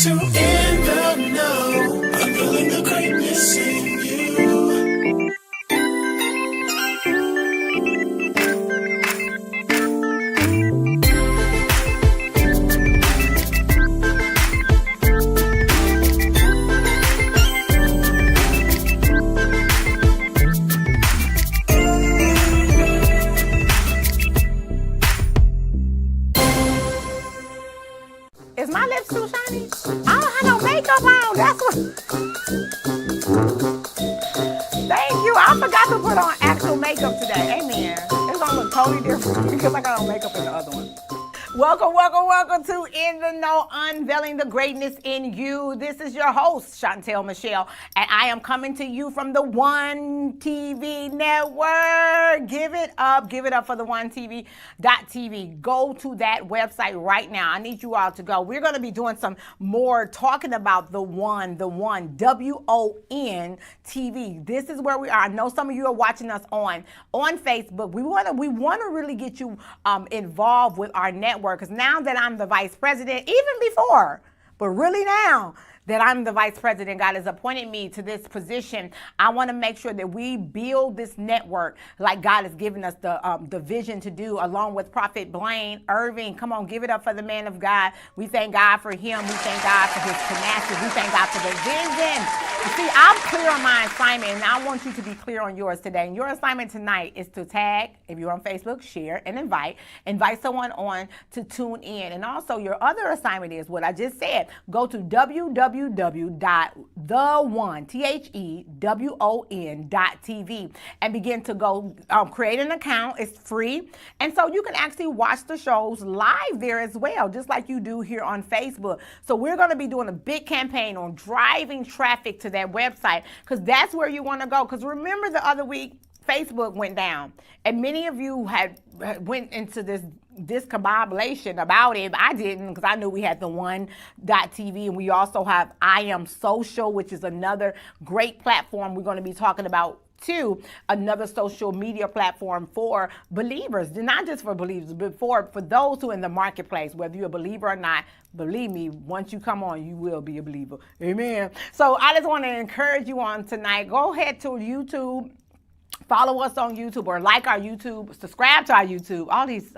to In the Know, unveiling the greatness in you. Is my lips too shiny? I don't have no makeup on. That's what. Thank you. I forgot to put on actual makeup today. Amen. It's gonna look totally different because I got on makeup in the other one. Welcome to In the Know, unveiling the greatness in you. This is your host, Chantel Michelle, and I am coming to you from the One TV network. Give it up for the One TV.tv. Go to that website right now. I need you all to go. We're going to be doing some more talking about the One, WON TV. This is where we are. I know some of you are watching us on Facebook. We want to really get you involved with our network. Because now that I'm the vice president, even before, but really now that I'm the vice president, God has appointed me to this position. I want to make sure that we build this network like God has given us the vision to do, along with Prophet Blaine Irving. Come on, give it up for the man of God. We thank God for him. We thank God for his tenacity. We thank God for the vision. You see, I'm clear on my assignment, and I want you to be clear on yours today. And your assignment tonight is to tag, if you're on Facebook, share and invite someone on to tune in. And also, your other assignment is what I just said. Go to www.thewon.tv and begin to go create an account. It's free. And so you can actually watch the shows live there as well, just like you do here on Facebook. So we're going to be doing a big campaign on driving traffic to that website, because that's where you want to go. Because remember the other week, Facebook went down, and many of you had went into this discombobulation about it. I didn't, because I knew we had the One.tv, and we also have I Am Social, which is another great platform we're going to be talking about too, another social media platform for believers, not just for believers, but for those who are in the marketplace, whether you're a believer or not. Believe me, once you come on, you will be a believer. Amen. So I just want to encourage you on tonight. Go ahead to YouTube. Follow us on YouTube, or like our YouTube, subscribe to our YouTube. All these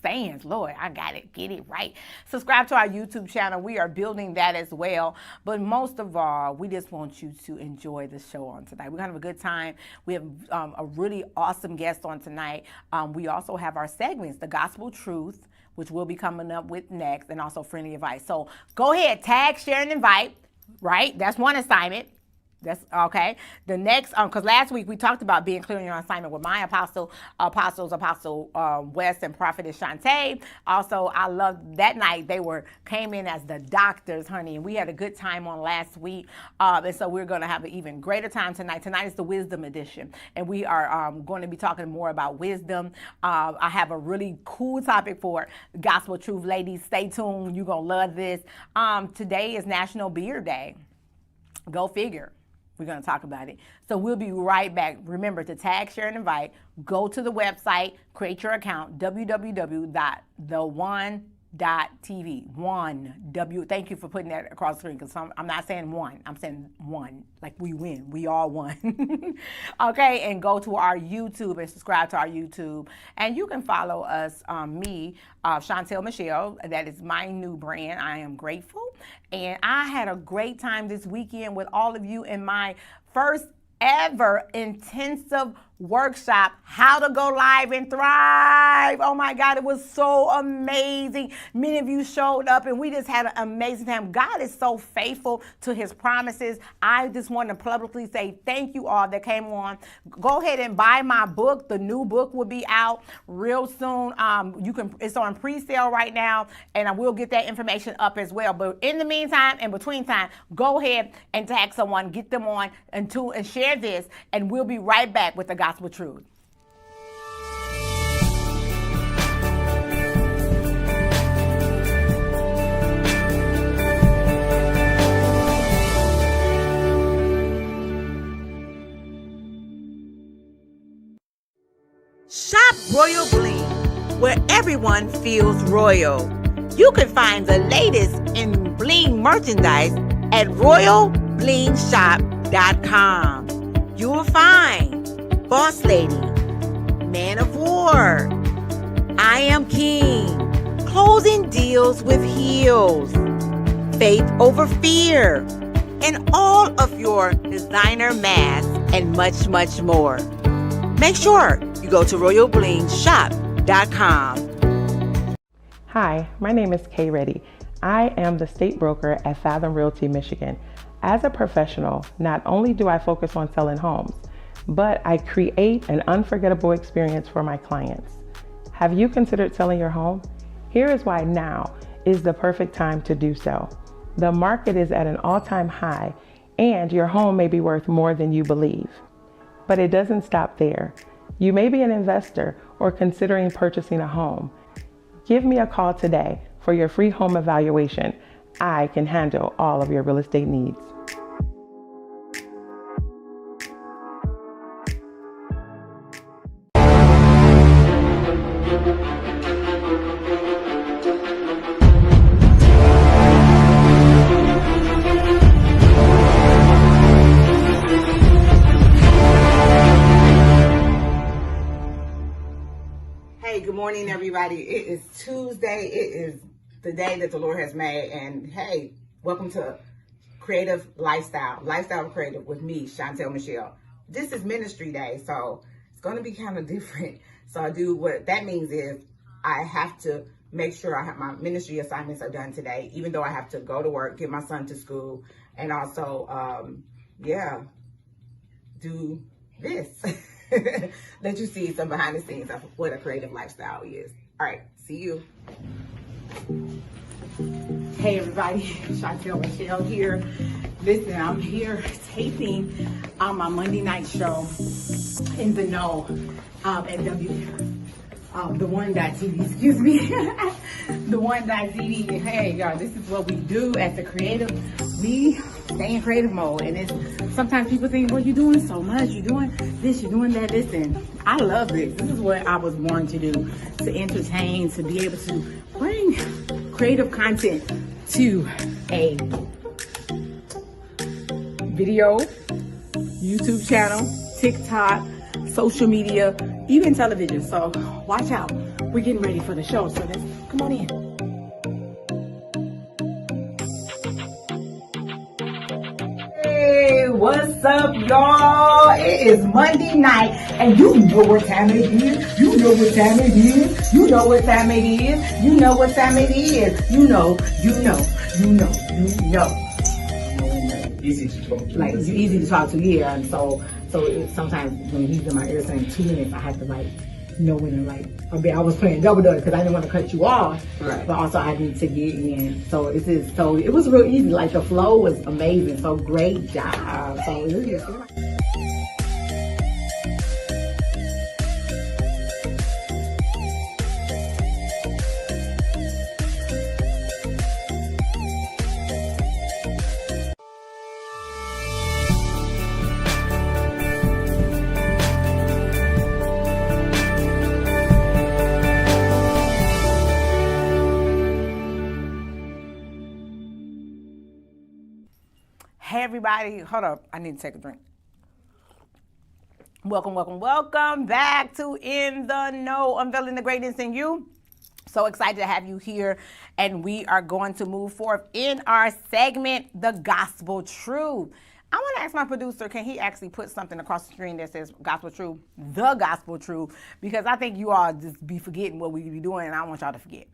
sayings, Lord, I got it, get it right. Subscribe to our YouTube channel. We are building that as well. But most of all, we just want you to enjoy the show on tonight. We're going to have a good time. We have a really awesome guest on tonight. We also have our segments, The Gospel Truth, which we'll be coming up with next, and also Friendly Advice. So go ahead, tag, share, and invite, right? That's one assignment. That's okay. The next, because last week we talked about being clear on your assignment with my Apostle West and Prophetess Shantae. Also, I love that night came in as the doctors, honey, and we had a good time on last week. And so we're going to have an even greater time tonight. Tonight is the Wisdom Edition, and we are going to be talking more about wisdom. I have a really cool topic for Gospel Truth, ladies. Stay tuned. You're going to love this. Today is National Beard Day. Go figure. We're going to talk about it. So we'll be right back. Remember to tag, share, and invite. Go to the website, create your account, www.thewon.tv. Thank you for putting that across the screen, because I'm not saying one. I'm saying one. Like we win. We all won. Okay, and go to our YouTube and subscribe to our YouTube. And you can follow us, me, Chantel Michelle. That is my new brand. I am grateful. And I had a great time this weekend with all of you in my first ever intensive workshop, How to Go Live and Thrive. Oh my God, it was so amazing. Many of you showed up, and we just had an amazing time. God is so faithful to his promises. I just want to publicly say thank you all that came on. Go ahead and buy my book. The new book will be out real soon. It's on pre-sale right now, and I will get that information up as well. But in the meantime, in between time, go ahead and tag someone, get them on, and share this, and we'll be right back with the Gospel Truth. Shop Royal Bling, where everyone feels royal. You can find the latest in bling merchandise at royalblingshop.com. You will find Boss Lady, Man of War, I Am King, Closing Deals with Heels, Faith Over Fear, and all of your designer masks and much, much more. Make sure you go to royalblingshop.com. Hi, my name is Kay Reddy. I am the state broker at Fathom Realty, Michigan. As a professional, not only do I focus on selling homes, but I create an unforgettable experience for my clients. Have you considered selling your home? Here is why now is the perfect time to do so. The market is at an all-time high, and your home may be worth more than you believe. But it doesn't stop there. You may be an investor or considering purchasing a home. Give me a call today for your free home evaluation. I can handle all of your real estate needs. Good morning, everybody. It is Tuesday. It is the day that the Lord has made. And hey, welcome to Creative Lifestyle Creative with me, Chantel Michelle. This is ministry day, so it's going to be kind of different. So what that means is I have to make sure I have my ministry assignments are done today, even though I have to go to work, get my son to school, and also, do this. Let you see some behind the scenes of what a creative lifestyle is. All right, see you. Hey everybody, Chantel Michelle here. Listen, I'm here taping my Monday night show in the know at the one.tv, excuse me. The one.tv. Hey y'all, this is what we do as a creative. We stay in creative mode, and it's sometimes people think, well, you're doing so much, you're doing this, you're doing that. Listen, I love this. This is what I was born to do, to entertain, to be able to bring creative content to a video, YouTube channel, TikTok, social media, even television. So watch out. We're getting ready for the show. So let's come on in. Hey, what's up, y'all? It is Monday night, and you know what time it is. You know what time it is. You know what time it is. You know what time it is. You know. Easy to talk to. Like, it's easy to talk to, yeah. And so it, sometimes when he's in my ear saying 2 minutes, I have to know when to I was playing double dutch because I didn't want to cut you off, right. But also I need to get in. So it was real easy. Like the flow was amazing. So great job. So it was just, hey everybody, hold up, I need to take a drink. Welcome back to In the Know, unveiling the greatness in you. So excited to have you here, and we are going to move forward in our segment, The Gospel Truth. I want to ask my producer, can he actually put something across the screen that says Gospel Truth, The Gospel Truth, because I think you all just be forgetting what we be doing, and I don't want y'all to forget.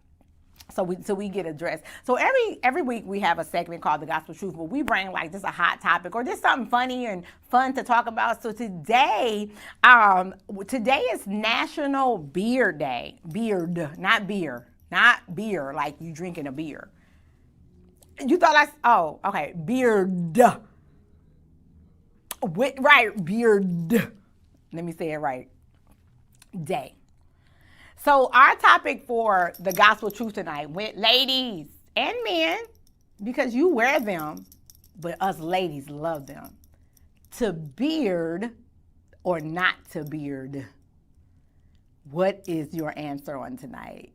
So we get addressed. So every week we have a segment called The Gospel Truth, where we bring just a hot topic or just something funny and fun to talk about. So today is National Beard Day. Beard, not beer. Not beer, like you drinking a beer. You thought okay, beard. Right, beard. Let me say it right. Day. So our topic for the Gospel Truth tonight went ladies and men, because you wear them, but us ladies love them. To beard or not to beard? What is your answer on tonight?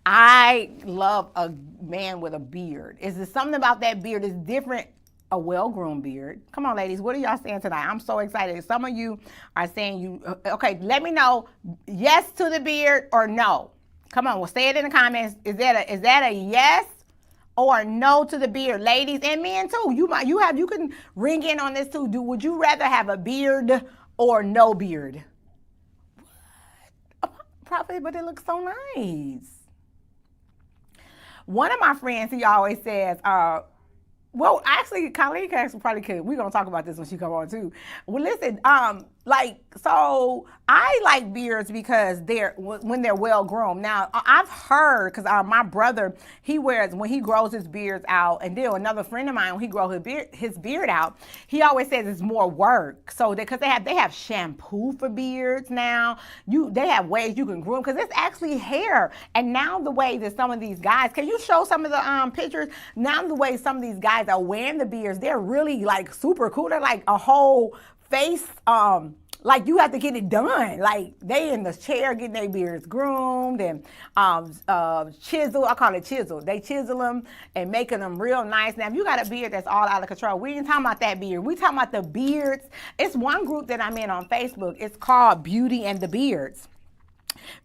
I love a man with a beard. Is there something about that beard that's different? A well-groomed beard. Come on, ladies. What are y'all saying tonight? I'm so excited. Some of you are saying you, okay, let me know yes to the beard or no. Come on, well, say it in the comments. Is that a yes or no to the beard? Ladies and men too. You can ring in on this too. Would you rather have a beard or no beard? What? Prophet, but it looks so nice. One of my friends, he always says, well, actually, Colleen probably could. We're going to talk about this when she come on, too. Well, listen, so I like beards because when they're well-grown. Now, I've heard, because my brother, when he grows his beards out, and then another friend of mine, when he grows his beard out, he always says it's more work. So, because they have shampoo for beards now. They have ways you can groom, because it's actually hair. And now the way that some of these guys, can you show some of the pictures? Now the way some of these guys are wearing the beards, they're really like super cool. They're like a whole face, like you have to get it done. Like they in the chair getting their beards groomed and chisel. I call it chisel. They chisel them and making them real nice. Now, if you got a beard that's all out of control, we ain't talking about that beard. We talking about the beards. It's one group that I'm in on Facebook. It's called Beauty and the Beards.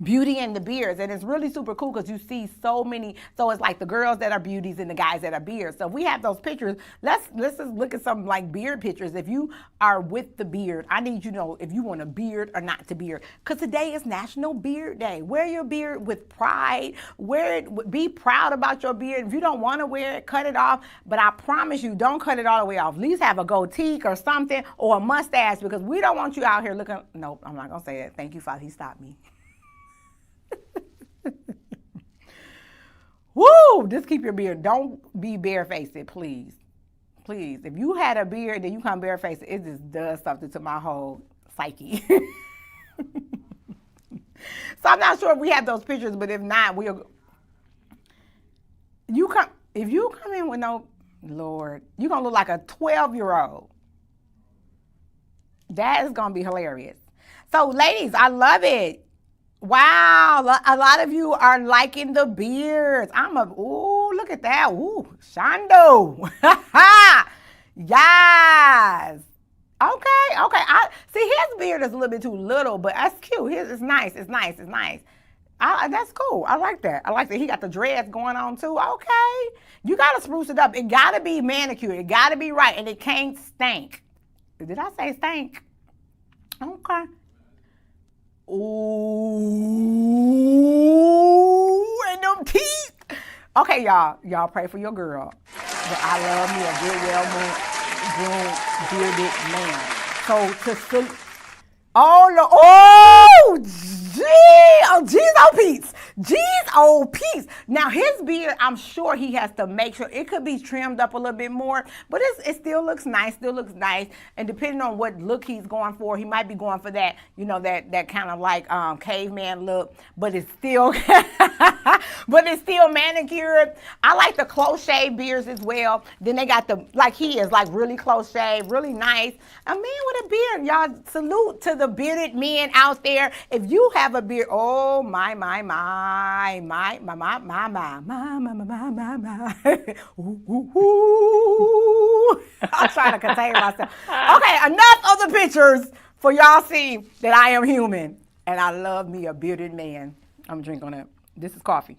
Beauty and the Beards, and it's really super cool because you see so many. So it's like the girls that are beauties and the guys that are beards. So if we have those pictures, let's just look at some like beard pictures. If you are with the beard, I need you to know if you want a beard or not to beard, because today is National Beard Day. Wear your beard with pride. Wear it. Be proud about your beard. If you don't want to wear it, cut it off. But I promise you, don't cut it all the way off. At least have a goatee or something, or a mustache, because we don't want you out here looking. Nope, I'm not gonna say that. Thank you, Father. He stopped me. Woo! Just keep your beard. Don't be barefaced, please. Please. If you had a beard and you come barefaced, it just does something to my whole psyche. So I'm not sure if we have those pictures, but if not, if you come in with no, Lord, you're going to look like a 12-year-old. That is going to be hilarious. So ladies, I love it. Wow, a lot of you are liking the beards. Ooh, look at that. Ooh, Shondo. Yes. Okay. See, his beard is a little bit too little, but that's cute. His is nice. It's nice. That's cool. I like that. He got the dreads going on too. Okay. You got to spruce it up. It got to be manicured. It got to be right, and it can't stink. Did I say stink? Okay. Ooh, and them teeth. Okay, y'all pray for your girl. But I love me a good, well-groomed, bearded man. So G's oh Pete's. Now his beard, I'm sure he has to make sure it could be trimmed up a little bit more, but it still looks nice. And depending on what look he's going for, he might be going for that, that kind of like caveman look, but it's still manicured. I like the close shave beards as well. Then they got he is like really close shave, really nice. A man with a beard, y'all, salute to the bearded men out there. If you have a beard, oh my. Ooh. I'm trying to contain myself. Okay, enough of the pictures for y'all see that I am human. And I love me a bearded man. I'm drinking on that. This is coffee.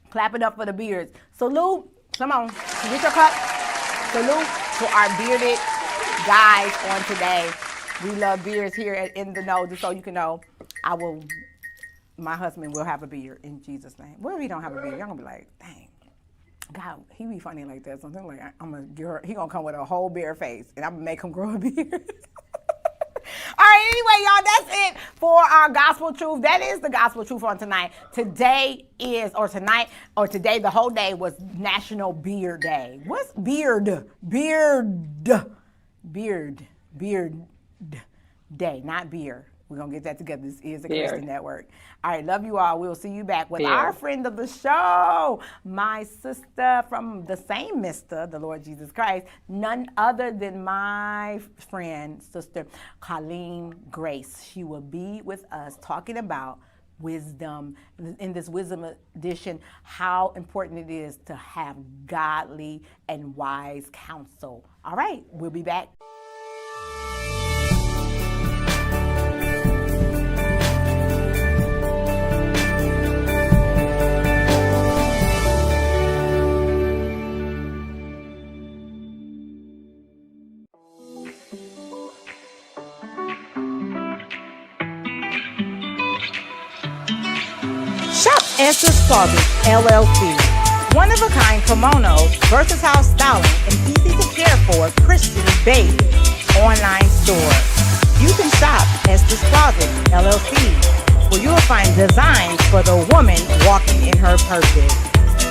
Clap it up for the beards. Salute. Come on. Get your cup. Salute to our bearded guys on today. We love beards here at In the Know. Just so you can know, my husband will have a beard in Jesus' name. What if he don't have a beard? Y'all gonna be like, dang, God, he be funny like that. Something like he gonna come with a whole bare face, and I'm gonna make him grow a beard. All right, anyway, y'all, that's it for our gospel truth. That is the gospel truth on tonight. Today, the whole day was National Beard Day. What's beard? Beard Day, not beer. We're going to get that together. This is a Christian network. All right, love you all. We'll see you back with our friend of the show, my sister from the same Mr., the Lord Jesus Christ, none other than my friend, Sister Colleen Grace. She will be with us talking about wisdom. In this wisdom edition, how important it is to have godly and wise counsel. All right, we'll be back. Shop Esther's Closet, LLC. One-of-a-kind kimonos, versatile styling, and easy to care for Christian-based online store. You can shop Esther's Closet, LLC, where you will find designs for the woman walking in her purpose.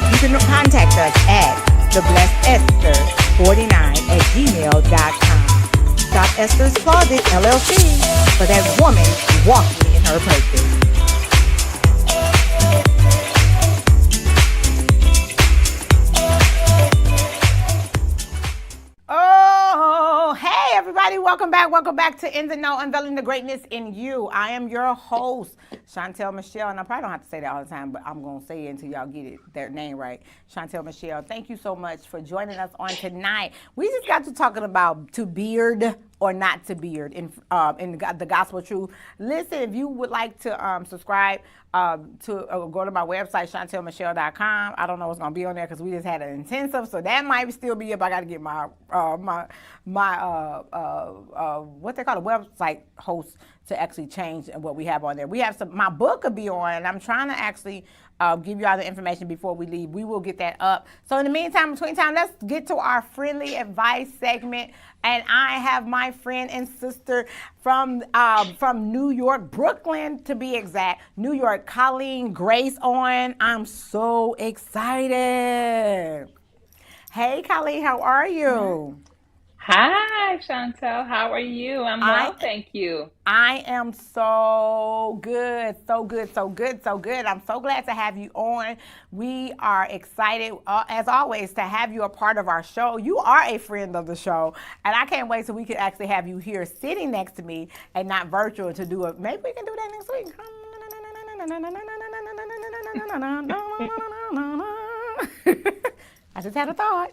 You can contact us at theblessedesther49@gmail.com. Shop Esther's Closet, LLC, for that woman walking in her purpose. Oh, hey everybody, welcome back to In the Know, Unveiling the Greatness in You. I am your host, Chantel Michelle, and I probably don't have to say that all the time, but I'm going to say it until y'all get their name right. Chantel Michelle, thank you so much for joining us on tonight. We just got to talking about to beard or not to beard in the gospel truth. Listen, if you would like to subscribe to go to my website, chantelmichelle.com. I don't know what's going to be on there because we just had an intensive, so that might still be up. I got to get my what they call a website host to actually change what we have on there. We have my book will be on, and I'm trying to actually give you all the information before we leave. We will get that up. So in the meantime, between time, let's get to our friendly advice segment. And I have my friend and sister from New York, Brooklyn to be exact, New York, Colleen Grace on. I'm so excited. Hey, Colleen, how are you? Hi, Chantel. How are you? I'm well, thank you. I am so good. I'm so glad to have you on. We are excited, as always, to have you a part of our show. You are a friend of the show, and I can't wait till we can actually have you here sitting next to me and not virtual to do it. Maybe we can do that next week. I just had a thought.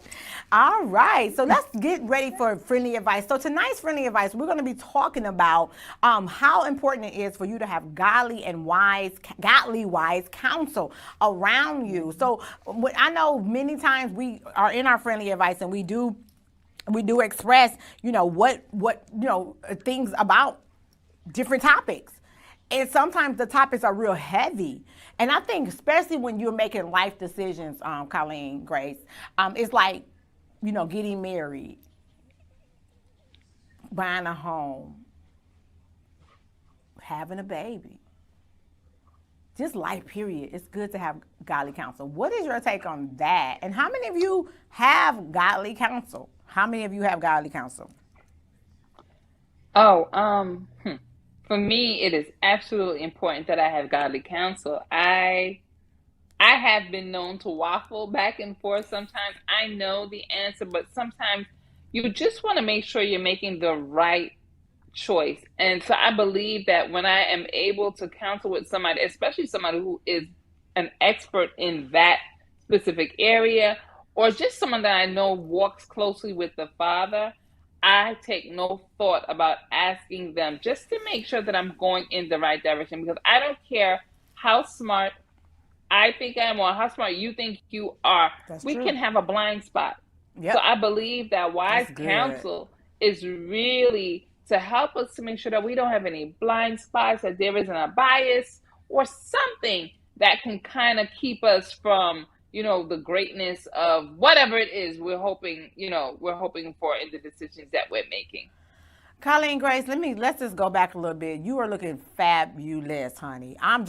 All right, so let's get ready for friendly advice. So tonight's friendly advice, we're going to be talking about how important it is for you to have godly wise counsel around you. So I know many times we are in our friendly advice and we do express, what things about different topics. And sometimes the topics are real heavy. And I think especially when you're making life decisions, Colleen Grace, it's like, getting married, buying a home, having a baby. Just life, period. It's good to have godly counsel. What is your take on that? And how many of you have godly counsel? For me, it is absolutely important that I have godly counsel. I have been known to waffle back and forth. Sometimes I know the answer, but sometimes you just want to make sure you're making the right choice. And so I believe that when I am able to counsel with somebody, especially somebody who is an expert in that specific area, or just someone that I know walks closely with the Father, I take no thought about asking them just to make sure that I'm going in the right direction, because I don't care how smart I think I am or how smart you think you are. We can have a blind spot. Yep. So I believe that wise counsel is really to help us to make sure that we don't have any blind spots, that there isn't a bias or something that can kind of keep us from the greatness of whatever it is we're hoping for in the decisions that we're making. Colleen Grace, let's just go back a little bit. You are looking fabulous, honey. I'm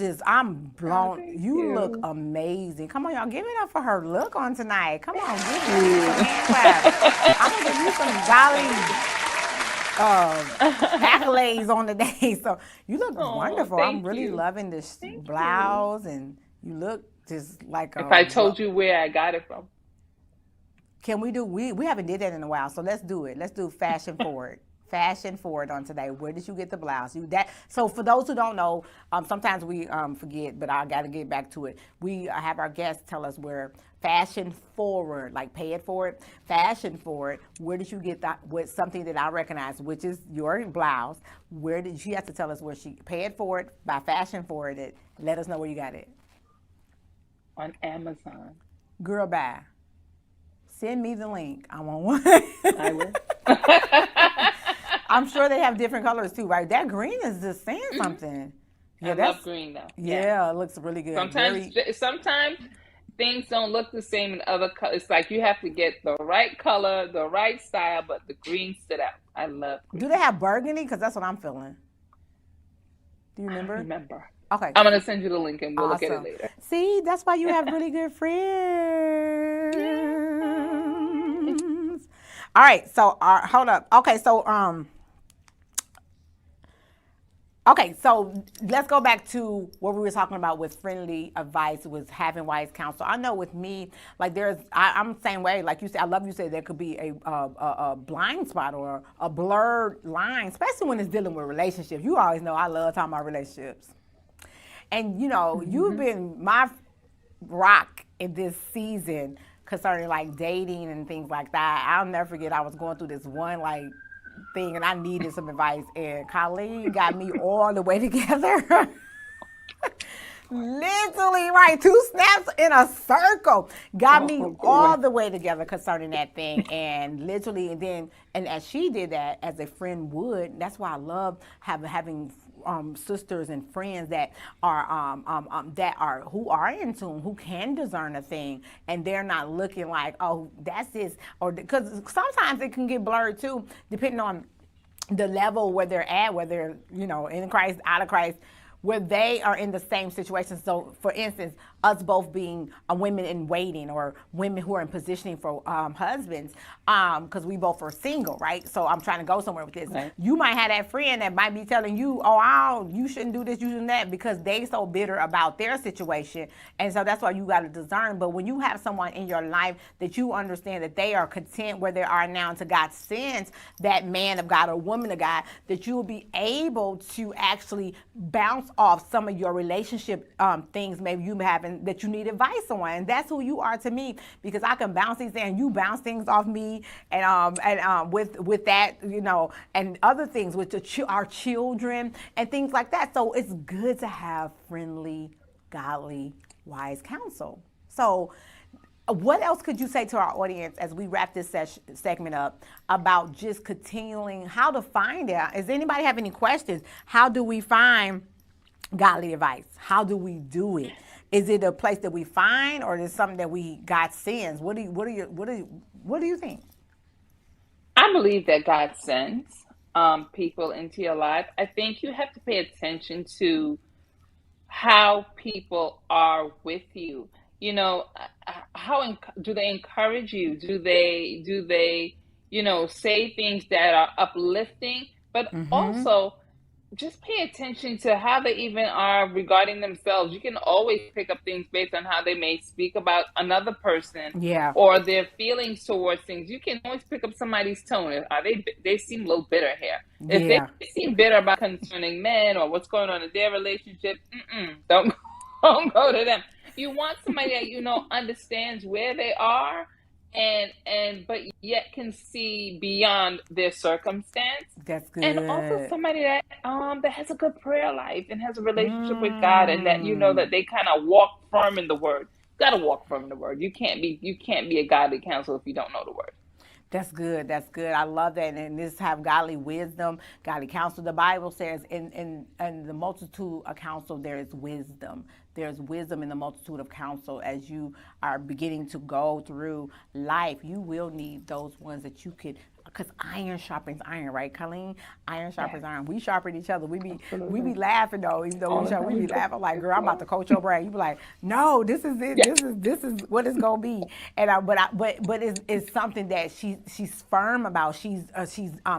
blown. You look amazing. Come on, y'all, give it up for her look on tonight. Come on, give me some hand claps. I'm gonna give you some accolades on the day. So you look wonderful. I'm really loving this blouse, and you look just like if I told you where I got it from. Can we do, we haven't did that in a while, so let's do it. Let's do fashion forward. fashion forward on today. Where did you get the blouse? So for those who don't know, sometimes we forget, but I got to get back to it. We have our guests tell us where fashion forward, like pay it forward, fashion forward. Where did you get that? With something that I recognize, which is your blouse. Where did she have to tell us where she pay it forward by fashion forward it? Let us know where you got it. On Amazon. Girl, bye. Send me the link. I want one. I will. I'm sure they have different colors too, right? That green is just saying something. Yeah, I love green though. Yeah, it looks really good. Sometimes things don't look the same in other colors. It's like you have to get the right color, the right style, but the green stood out. I love green. Do they have burgundy? Because that's what I'm feeling. Do you remember? I remember. Okay. I'm going to send you the link and we'll look at it later. See, that's why you have really good friends. All right, so hold up. Okay, so let's go back to what we were talking about with friendly advice, with having wise counsel. I know with me, like I'm the same way. Like you said, I love you said there could be a blind spot or a blurred line, especially when it's dealing with relationships. You always know I love talking about relationships. And, you've been my rock in this season concerning, like, dating and things like that. I'll never forget I was going through this one, like, thing, and I needed some advice. And Colleen got me all the way together. Literally, right, 2 snaps in a circle. Got me all the way together concerning that thing. And literally, and as she did that, as a friend would, that's why I love having sisters and friends that are who are in tune, who can discern a thing, and they're not looking like, oh, that's this, or because sometimes it can get blurred too, depending on the level where they're at, whether in Christ, out of Christ, where they are in the same situation. So, for instance, us both being women in waiting or women who are in positioning for husbands, because we both are single, right? So I'm trying to go somewhere with this. Right. You might have that friend that might be telling you, you shouldn't do this, you shouldn't that, because they so bitter about their situation. And so that's why you got to discern. But when you have someone in your life that you understand that they are content where they are now, to God sends that man of God or woman of God, that you will be able to actually bounce off some of your relationship things maybe you having that you need advice on. And that's who you are to me, because I can bounce things and you bounce things off me, and with that, and other things with our children and things like that. So it's good to have friendly, godly, wise counsel. So what else could you say to our audience as we wrap this segment up about just continuing how to find out? Does anybody have any questions? How do we find godly advice? How do we do it? Is it a place that we find, or is it something that God sends? What do you think? I believe that God sends people into your life. I think you have to pay attention to how people are with you. How do they encourage you? Do they say things that are uplifting, but also just pay attention to how they even are regarding themselves. You can always pick up things based on how they may speak about another person, or their feelings towards things. You can always pick up somebody's tone. They seem a little bitter here. If they seem bitter about concerning men or what's going on in their relationship, don't go to them. You want somebody that understands where they are, but yet can see beyond their circumstance. That's good. And also somebody that has a good prayer life and has a relationship with God, and that that they kind of walk firm in the Word. You got to walk firm in the Word. You can't be a godly counselor if you don't know the Word. That's good. That's good. I love that. And this have godly wisdom, godly counsel. The Bible says in the multitude of counsel, there is wisdom. There's wisdom in the multitude of counsel. As you are beginning to go through life, you will need those ones that you could, because iron sharpens iron, right, Colleen? Iron sharpens iron. We sharpen each other. We be laughing though, even though we be laughing like, girl, I'm about to coach your brain. You be like, no, this is it. Yeah. This is what it's gonna be. And but it's something that she's firm about. She's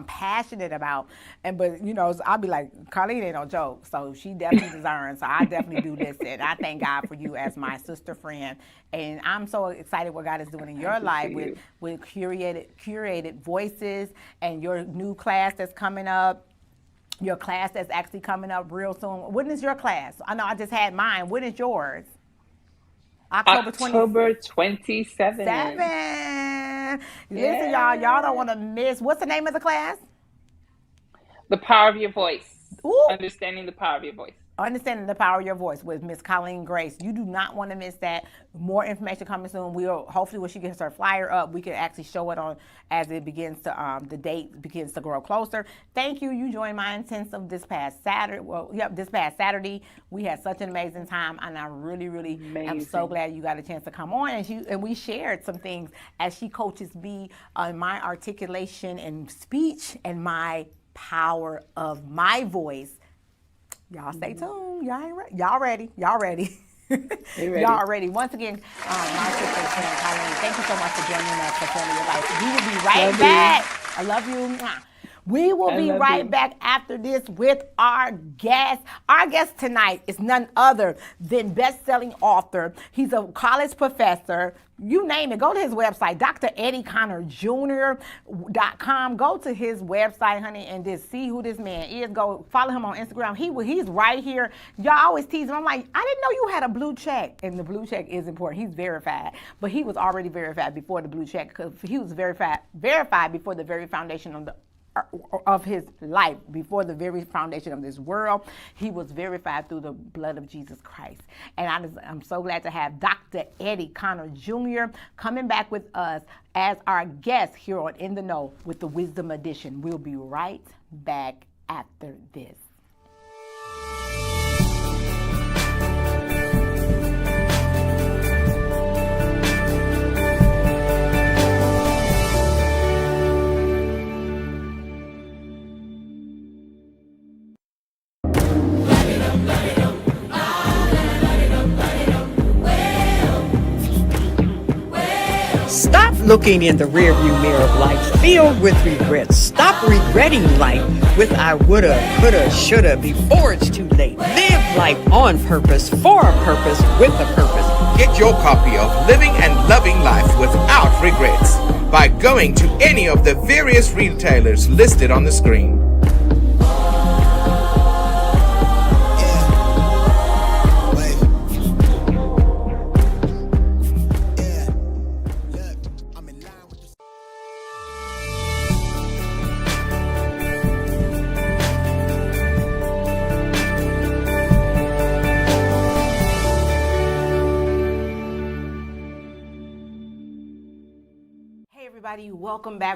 passionate about. But I'll be like, Colleen ain't no joke. So she definitely discerns. So I definitely do this. And I thank God for you as my sister friend. And I'm so excited what God is doing in your life with curated voices courses and your new class that's coming up. Your class that's actually coming up real soon. When is your class? I know I just had mine. When is yours? October 27th. October 27th. Listen, y'all don't Yeah. want to miss. What's the name of the class? The power of your voice. Ooh. Understanding the power of your voice. Understanding the Power of Your Voice with Miss Colleen Grace. You do not want to miss that. More information coming soon. We'll hopefully when she gets her flyer up, we can actually show it on as it begins to the date begins to grow closer. Thank you. You joined my intensive this past Saturday. Well, yep, this past Saturday. We had such an amazing time, and I really am so glad you got a chance to come on and we shared some things as she coaches me on my articulation and speech and my power of my voice. Y'all stay tuned. Y'all ready? Y'all ready? Y'all ready? Once again, my sister Sharon Colleen, thank you so much for joining us for Family Your Life. We will be right back. I love you. Mwah. We will be right back after this with our guest. Our guest tonight is none other than best-selling author. He's a college professor. You name it. Go to his website, drEddieConnorJr.com. Go to his website, honey, and just see who this man is. Go follow him on Instagram. He's right here. Y'all always tease him. I'm like, I didn't know you had a blue check. And the blue check is important. He's verified. But he was already verified before the blue check because he was verified before the very foundation of his life, before the very foundation of this world. He was verified through the blood of Jesus Christ. And I'm so glad to have Dr. Eddie Connor Jr. coming back with us as our guest here on In the Know with the Wisdom Edition. We'll be right back after this. Stop looking in the rearview mirror of life filled with regrets. Stop regretting life with I woulda, coulda, shoulda before it's too late. Live life on purpose, for a purpose, with a purpose. Get your copy of Living and Loving Life Without Regrets by going to any of the various retailers listed on the screen.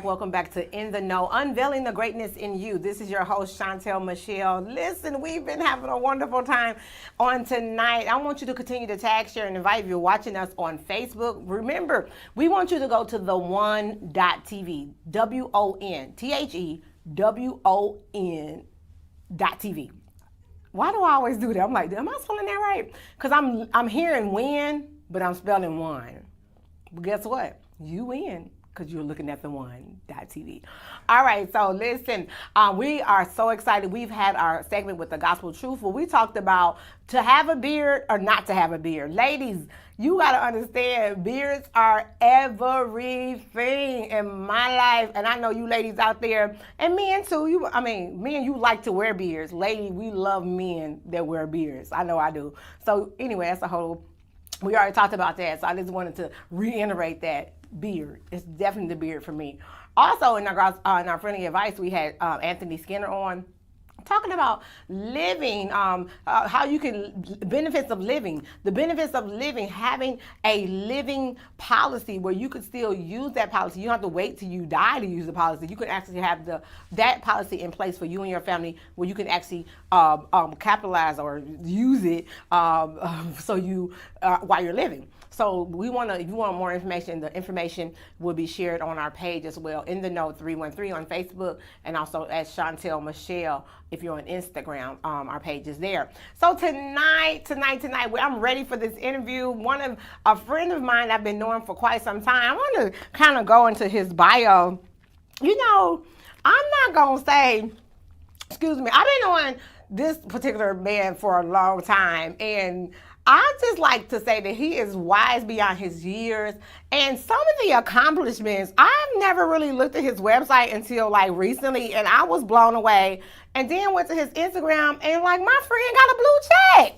Welcome back to In the Know, unveiling the greatness in you. This is your host, Chantel Michelle. Listen, we've been having a wonderful time on tonight. I want you to continue to tag, share, and invite if you're watching us on Facebook. Remember, we want you to go to the1.tv, WONTHEWON.TV. Why do I always do that? I'm like, am I spelling that right? Because I'm hearing win, but I'm spelling one. But guess what? You win. Because you're looking at the one.tv. All right, so listen, we are so excited. We've had our segment with the Gospel Truth where we talked about to have a beard or not to have a beard. Ladies, you got to understand, beards are everything in my life. And I know you ladies out there, and men too, men, you like to wear beards. Lady, we love men that wear beards. I know I do. So anyway, we already talked about that. So I just wanted to reiterate that. Beard. It's definitely the beard for me. Also, in our friendly advice, we had Anthony Skinner on talking about living, how you can, the benefits of living, having a living policy where you could still use that policy. You don't have to wait till you die to use the policy. You can actually have that policy in place for you and your family where you can actually capitalize or use it while you're living. So if you want more information, the information will be shared on our page as well, In the Know 313 on Facebook, and also as Chantel Michelle if you're on Instagram. Our page is there. So tonight, I'm ready for this interview. A friend of mine I've been knowing for quite some time. I want to kind of go into his bio. You know, I'm not going to say, excuse me, I've been knowing this particular man for a long time, and I just like to say that he is wise beyond his years, and some of the accomplishments, I've never really looked at his website until like recently, and I was blown away. And then went to his Instagram, and like my friend got a blue check.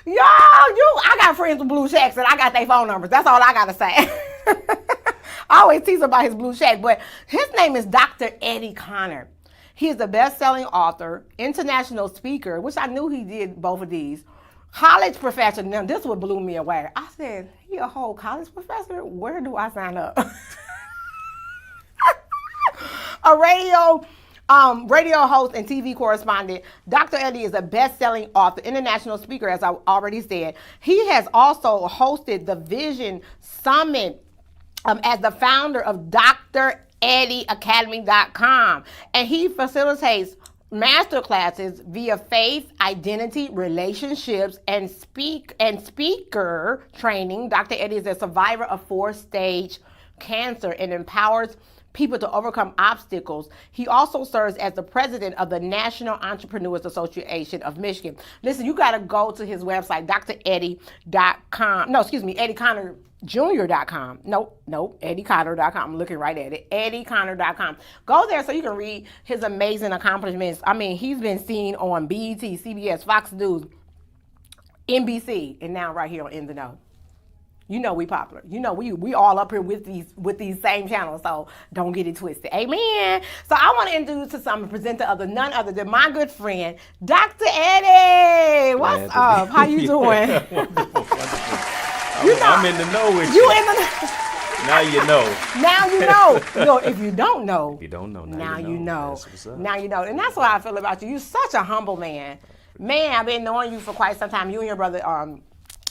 I got friends with blue checks, and I got their phone numbers. That's all I gotta say. I always tease about his blue check, but his name is Dr. Eddie Connor. He is a best-selling author, international speaker, which I knew he did both of these. College professor. Now, this one blew me away. I said, he a whole college professor? Where do I sign up? A radio host and TV correspondent. Dr. Eddie is a best-selling author, international speaker, as I already said. He has also hosted the Vision Summit as the founder of DrEddieAcademy.com. And he facilitates master classes via faith, identity, relationships, and speaker training. Dr. Eddie is a survivor of 4-stage cancer and empowers people to overcome obstacles. He also serves as the president of the National Entrepreneurs Association of Michigan. Listen, you got to go to his website, DrEddie.com. No, excuse me, EddieConnorJr.com. Nope, EddieConnor.com. I'm looking right at it. EddieConnor.com. Go there so you can read his amazing accomplishments. I mean, he's been seen on BET, CBS, Fox News, NBC, and now right here on In the Know. You know we popular. You know we all up here with these same channels, so don't get it twisted. Amen. So I want to introduce to some presenter of none other than my good friend, Dr. Eddie. What's up? How you doing? Wonderful. I'm in the know with you. You in the know. Now you know. Now you know. If you don't know. If you don't know, now you know. That's what's up. Now you know. And that's what I feel about you. You're such a humble man. Man, I've been knowing you for quite some time. You and your brother,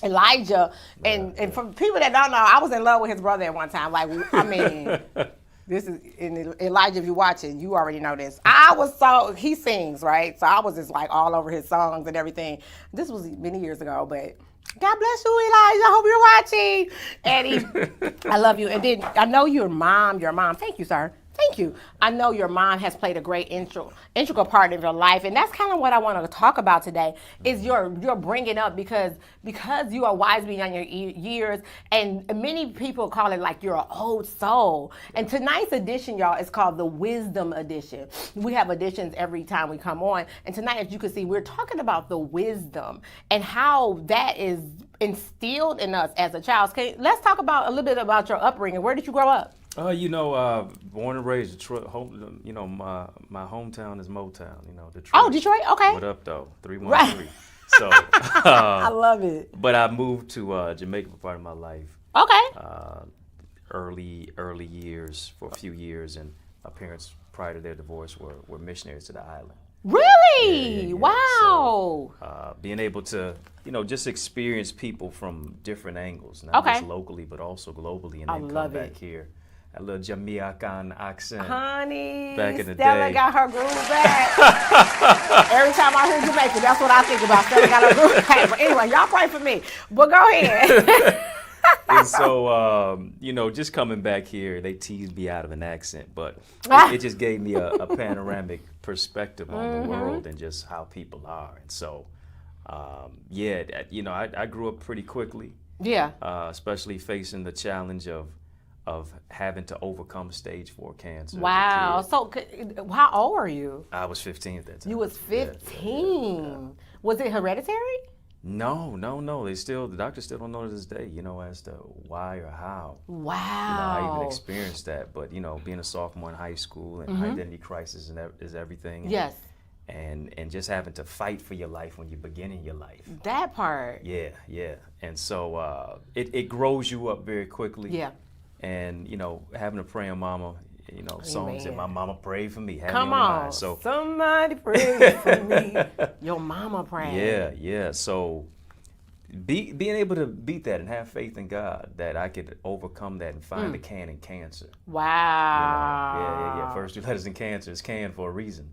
Elijah, and for people that don't know, I was in love with his brother at one time. Like, I mean, this is in Elijah. If you're watching, you already know this. He sings, right? So I was just like all over his songs and everything. This was many years ago, but God bless you, Elijah. I hope you're watching. Eddie, I love you. And then I know your mom. Thank you, sir. Thank you. I know your mom has played a great integral part of your life, and that's kind of what I want to talk about today. Is your bringing up because you are wise beyond your years, and many people call it like you're an old soul. And tonight's edition, y'all, is called the Wisdom Edition. We have editions every time we come on, and tonight, as you can see, we're talking about the wisdom and how that is instilled in us as a child. Let's talk about a little bit about your upbringing. Where did you grow up? Born and raised Detroit. My hometown is Motown. Detroit. Oh, Detroit. Okay. What up, though? 313. Right. So I love it. But I moved to Jamaica for part of my life. Okay. Early years for a few years, and my parents, prior to their divorce, were missionaries to the island. Really? Yeah. Wow. So, being able to, just experience people from different angles, not just locally, but also globally, and then come back here. A little Jamaican accent. Honey, back in the Stella day. got her groove back. Every time I hear Jamaica, that's what I think about. Stella got her groove back. But anyway, y'all pray for me. But go ahead. And so, just coming back here, they teased me out of an accent, but it just gave me a panoramic perspective on the world and just how people are. And so, I grew up pretty quickly. Yeah. Especially facing the challenge of having to overcome stage 4 cancer. Wow. So how old are you? I was 15 at that time. You was 15. Yeah. Was it hereditary? No. The doctors still don't know to this day, as to why or how. Wow. I even experienced that. But, being a sophomore in high school and identity crisis is everything. Yes. And just having to fight for your life when you're beginning your life. That part. Yeah. And so it grows you up very quickly. Yeah. And, having a praying mama, songs that my mama prayed for me. Come on. So, somebody pray for me. Your mama praying. Yeah. So being able to beat that and have faith in God that I could overcome that and find the can in cancer. Wow. Yeah. First 2 letters in cancer is can for a reason.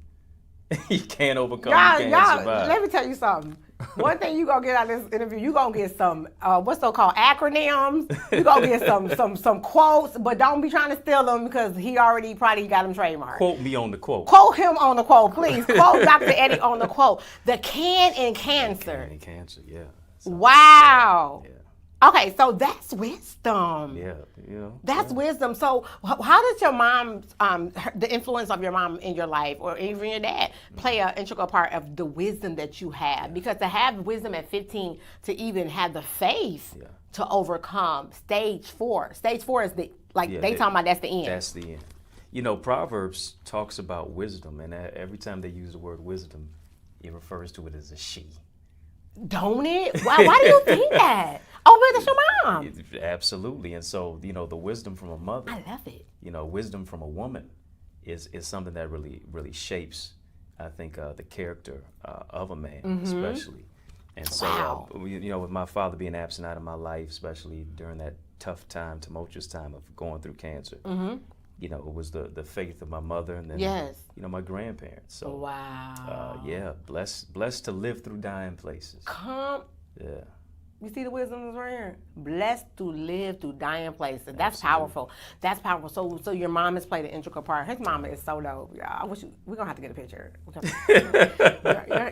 You can't overcome, you can't survive. Let me tell you something. One thing you gonna get out of this interview, you gonna get some what's so-called acronyms. You gonna get some quotes, but don't be trying to steal them because he already probably got them trademarked. Quote me on the quote. Quote him on the quote, please. Quote Dr. Eddie on the quote. The can in cancer. Can in cancer, yeah. So, wow. Yeah. Okay, so that's wisdom. Yeah. You know. That's yeah. wisdom. So, how does your mom, the influence of your mom in your life, or even your dad, play an integral part of the wisdom that you have? Because to have wisdom at 15, to even have the faith to overcome stage 4. Stage 4 is they talking about that's the end. That's the end. You know, Proverbs talks about wisdom, and every time they use the word wisdom, it refers to it as a she. Don't it? Why do you think that? Oh, but that's your mom. Absolutely. And so, you know, the wisdom from a mother. I love it. You know, wisdom from a woman is something that really shapes, I think, the character of a man, especially. And so, you know, with my father being absent out of my life, especially during that tough time, tumultuous time of going through cancer, you know, it was the faith of my mother and then, you know, my grandparents. So, yeah, blessed to live through dying places. Yeah. You see the wisdom is right here. Blessed to live through dying places. That's powerful. That's powerful. So your mom has played an integral part. His mama is so dope. Yeah, we're gonna have to get a picture.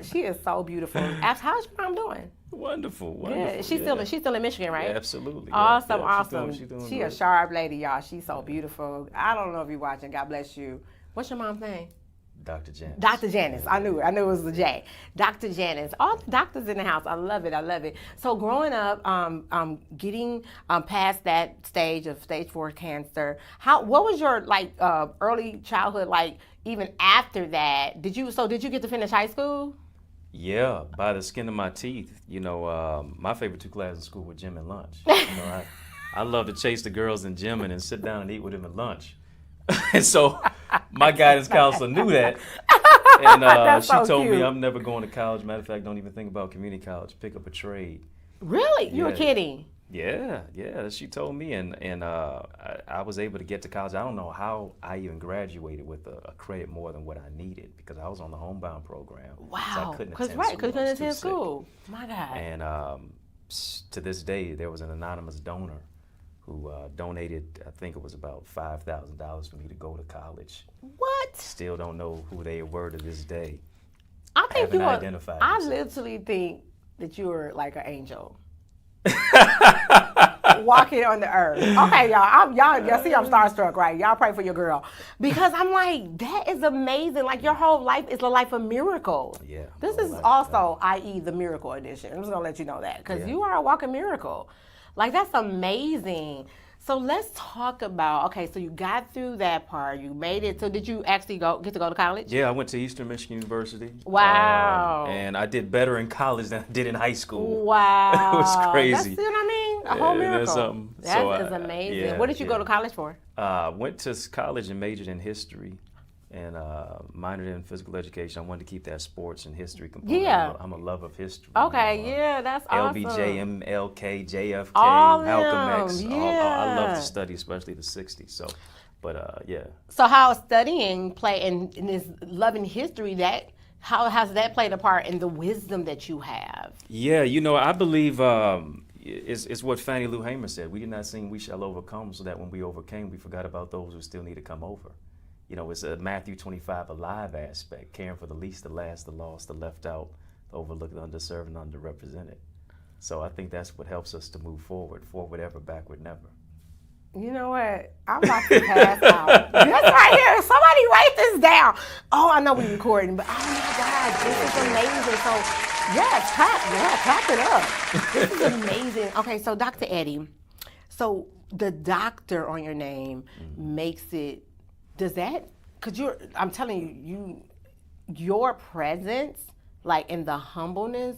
She is so beautiful. How's your mom doing? Wonderful. Yeah, she's still in Michigan, right? Yeah, absolutely. Awesome, yeah, awesome. She's doing she great. a sharp lady, y'all. She's so beautiful. I don't know if you're watching. God bless you. What's your mom's name? Dr. Janice. Dr. Janice. I knew it was the J. Dr. Janice. All the doctors in the house. I love it. So growing up, getting past that stage of stage 4 cancer, what was your early childhood like? Even after that, did you get to finish high school? Yeah, by the skin of my teeth. You know, my favorite 2 classes in school were gym and lunch. You know, I love to chase the girls in gym and then sit down and eat with them at lunch. And so my guidance counselor knew that. And she told me I'm never going to college. Matter of fact, don't even think about community college. Pick up a trade. Really? You were kidding? Yeah. She told me, and I was able to get to college. I don't know how I even graduated with a credit more than what I needed because I was on the homebound program. Wow. So I couldn't attend because you couldn't attend sick. school. My God. And to this day, there was an anonymous donor who donated, I think it was about $5,000 for me to go to college. What? Still don't know who they were to this day. I think you were. Identified I themselves. literally think that you were like an angel. Walking on the earth. Okay, y'all see I'm starstruck, right? Y'all pray for your girl. Because I'm like, that is amazing. Like your whole life is a life of miracles. Yeah. This is also, i.e. the miracle edition. I'm just gonna let you know that. Because you are a walking miracle. Like that's amazing. So let's talk about, okay, so you got through that part, you made it. So did you actually get to go to college? Yeah, I went to Eastern Michigan University. Wow. And I did better in college than I did in high school. Wow. It was crazy. That's what I mean? A whole miracle. That is amazing. Yeah, what did you go to college for? Went to college and majored in history and minored in physical education. I wanted to keep that sports and history component. Yeah. I'm a lover of history. Okay, yeah, that's awesome. LBJ, MLK, JFK, All Malcolm X. Yeah. I love to study, especially the 60s. So, but yeah. So how studying play in this loving history, how has that played a part in the wisdom that you have? Yeah, you know, I believe it's what Fannie Lou Hamer said. We did not sing "We Shall Overcome," so that when we overcame, we forgot about those who still need to come over. You know, it's a Matthew 25 alive aspect, caring for the least, the last, the lost, the left out, the overlooked, the underserved, and underrepresented. So I think that's what helps us to move forward ever, backward, never. You know what? I'm about to pass out. This right here. Somebody write this down. Oh, I know we're recording, but oh my God, this is amazing. So, clap it up. This is amazing. Okay, so Dr. Eddie, so the doctor on your name makes it. Does that? Cause I'm telling you, your presence, like in the humbleness.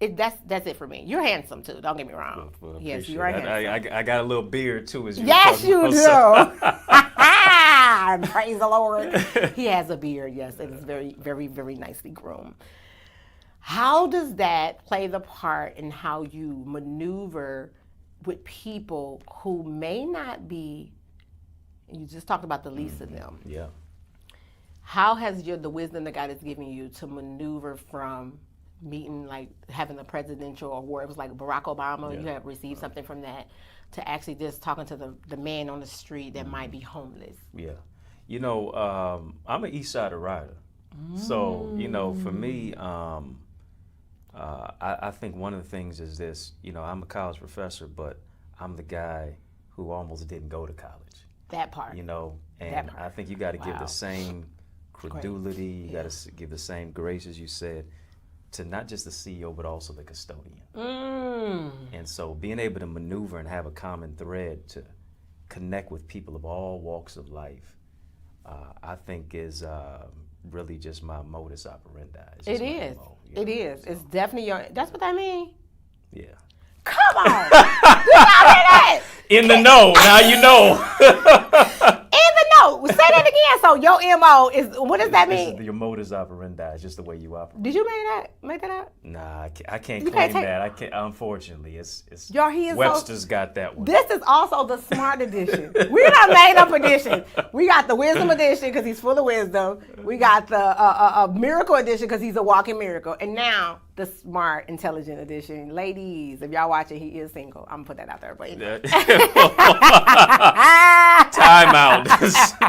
That's it for me. You're handsome too. Don't get me wrong. Well, yes, you are handsome. I got a little beard too. As you yes, you do. So. Praise the Lord. He has a beard. Yes, it is very, very, very nicely groomed. How does that play the part in how you maneuver with people who may not be? You just talked about the least of them. Yeah. How has the wisdom that God has given you to maneuver from meeting, like having a presidential award, it was like Barack Obama, you have received something from that, to actually just talking to the man on the street that might be homeless? Yeah. You know, I'm an East Sider rider. So, you know, for me, I think one of the things is this, I'm a college professor, but I'm the guy who almost didn't go to college. That part. And That part. I think you got to give Wow. the same credulity, you got to give the same grace, as you said, to not just the CEO, but also the custodian. And so being able to maneuver and have a common thread to connect with people of all walks of life, I think is really just my modus operandi. It's just It my is. MO, It is. It's definitely your. That's what that means. Yeah. Come on. You gotta hear that. In the know, now you know. In the know. Say that again. So your MO is, what does that mean? Your modus operandi is just the way you operate. Did you make that up? Nah, I can't You claim can't take- that. I can't. Unfortunately, it's Yo, he is Webster's got that one. This is also the smart edition. We're not made up edition. We got the wisdom edition because he's full of wisdom. We got the miracle edition because he's a walking miracle. And now the smart, intelligent edition. Ladies, if y'all watching, he is single. I'm going to put that out there. But anyway. Time out. I'm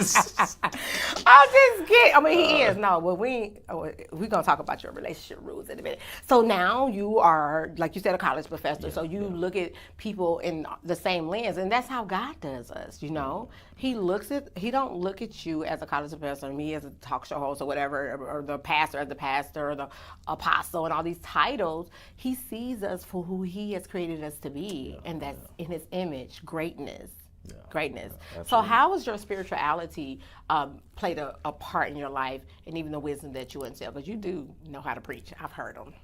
just kidding. I mean, he is. No, but we're going to talk about your relationship rules in a minute. So now you are, like you said, a college professor. So you look at people in the same lens. And that's how God does us, He don't look at you as a college professor, me as a talk show host or whatever, or the pastor as the pastor, or the apostle, and all these titles. He sees us for who he has created us to be, and that's in his image, greatness. Greatness. So how has your spirituality played a part in your life, and even the wisdom that you instill? Because you do know how to preach. I've heard him.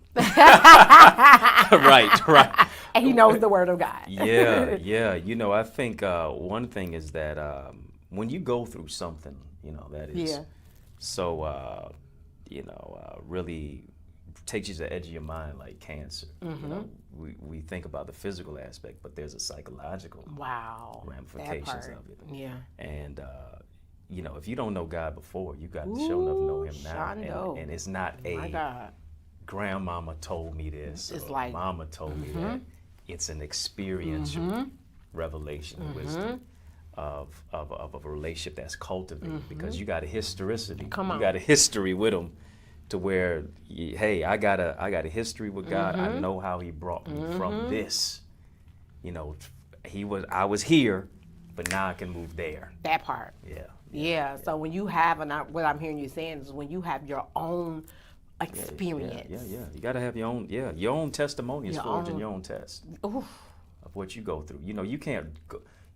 Right. And he knows the word of God. Yeah. I think one thing is that when you go through something, that is so, really takes you to the edge of your mind, like cancer. We think about the physical aspect, but there's a psychological ramifications of it. Yeah. And if you don't know God before, you got to show enough know Him now. And it's not grandmama told me this, it's or like mama told me that. It's an experiential revelation and wisdom of a relationship that's cultivated, because you got a historicity. You got a history with Him, to where, hey, I got a history with God. I know how He brought me from this. I was here, but now I can move there. That part. Yeah. So when you have, what I'm hearing you saying is when you have your own experience. Yeah. You got to have your own testimony is forged in your own test of what you go through.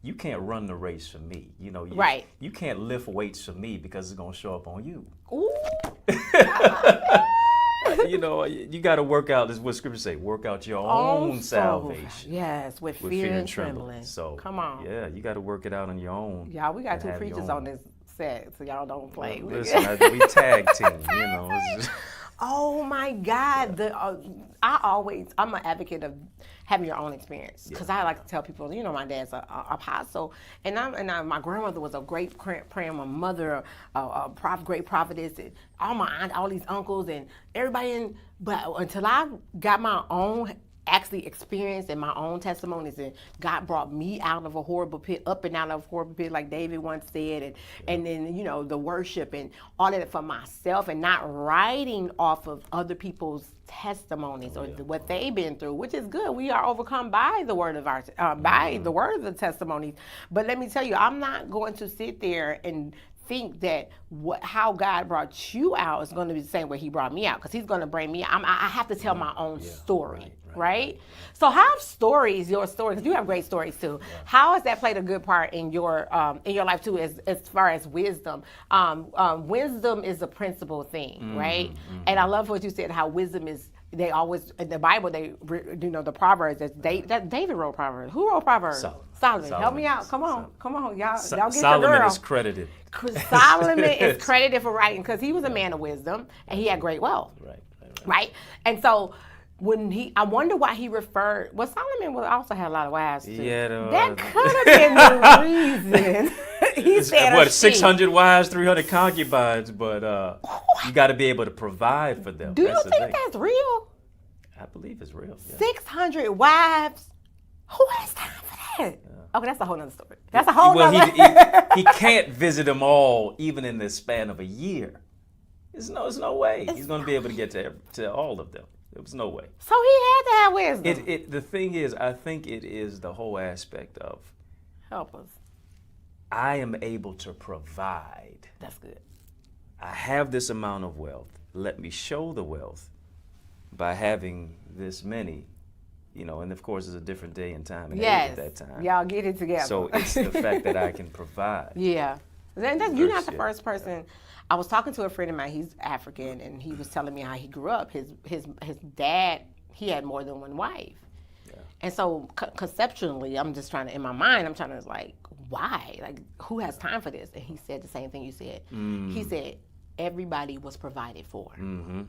You can't run the race for me. You can't lift weights for me, because it's gonna show up on you. Ooh. You got to work out. This is what Scripture say. Work out your own salvation. Yes, with fear and trembling. So come on. Yeah, you got to work it out on your own. Y'all, we got two preachers on this set, so y'all don't play. Well, listen, we tag team. Oh my God! I'm an advocate of having your own experience, because I like to tell people, my dad's an apostle, and my grandmother was a great prayer, my mother a great prophetess, and all my aunts, all these uncles, and everybody. But until I got my own actually experienced in my own testimonies, and God brought me out of a horrible pit, up and out of a horrible pit, like David once said, and then the worship and all of it for myself, and not writing off of other people's testimonies or what they've been through, which is good. We are overcome by the word of the word of the testimonies. But let me tell you, I'm not going to sit there and think that how God brought you out is going to be the same way He brought me out, because He's going to bring me out. I have to tell my own story, right? So how have your stories, because you have great stories too, how has that played a good part in your life too, as far as wisdom? Wisdom is a principal thing, right? And I love what you said, how wisdom is, they always, in the Bible, the Proverbs, that David wrote Proverbs. Who wrote Proverbs? Solomon. Help me out. Come on, y'all. Y'all get Solomon your girl. is credited. Solomon is credited for writing, because he was a man of wisdom and he had great wealth. Right. And so I wonder why he referred. Well, Solomon also had a lot of wives too. That could have been the reason. He said, 600 wives, 300 concubines, but you got to be able to provide for them. Do you think that's real? I believe it's real. 600 wives. Who has time for that? Okay, that's a whole nother story. That's a whole nother. He can't visit them all, even in the span of a year. There's no way he's going to be able to get to all of them. There was no way. So he had to have wisdom. The thing is, I think it is the whole aspect of Help us. I am able to provide. That's good. I have this amount of wealth. Let me show the wealth by having this many, and of course it's a different day and time and age at that time. Y'all get it together. So it's the fact that I can provide. Yeah. You're not the first person. I was talking to a friend of mine, he's African, and he was telling me how he grew up. His dad, he had more than one wife. Yeah. And so conceptually, I'm just trying to, in my mind, I'm trying to why? Like, who has time for this? And he said the same thing you said. He said, everybody was provided for.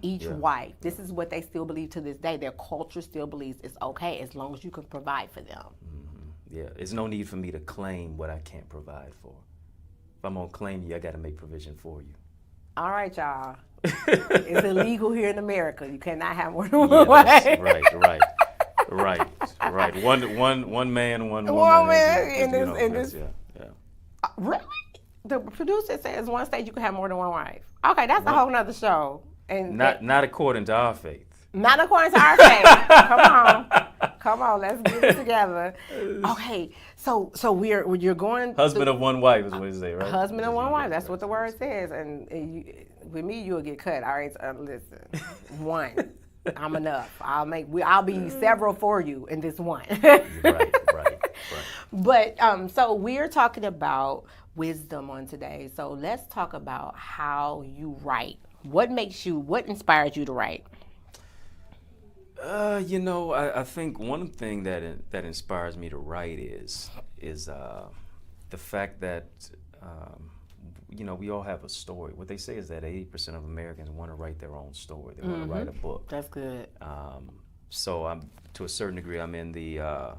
Each wife. This is what they still believe to this day. Their culture still believes it's okay as long as you can provide for them. Yeah, there's no need for me to claim what I can't provide for. If I'm gonna claim you, I gotta make provision for you. All right, y'all. It's illegal here in America. You cannot have more than one wife. Right. One man, one woman. One man in this. Yeah. Really? The producer says one state you can have more than one wife. Okay, that's a whole nother show. And not according to our faith. Not according to our faith. Come on, let's get it together. Okay, so you're going. Husband of one wife is what it say, right? Husband of one wife. That's what the word says. And with me, you'll get cut. All right, listen, one. I'm enough. I'll be several for you in this one. Right. But so we're talking about wisdom on today. So let's talk about how you write. What inspires you to write? I think one thing that inspires me to write is the fact that we all have a story. What they say is that 80% of Americans want to write their own story. They want to write a book. That's good. So I'm, to a certain degree, I'm in the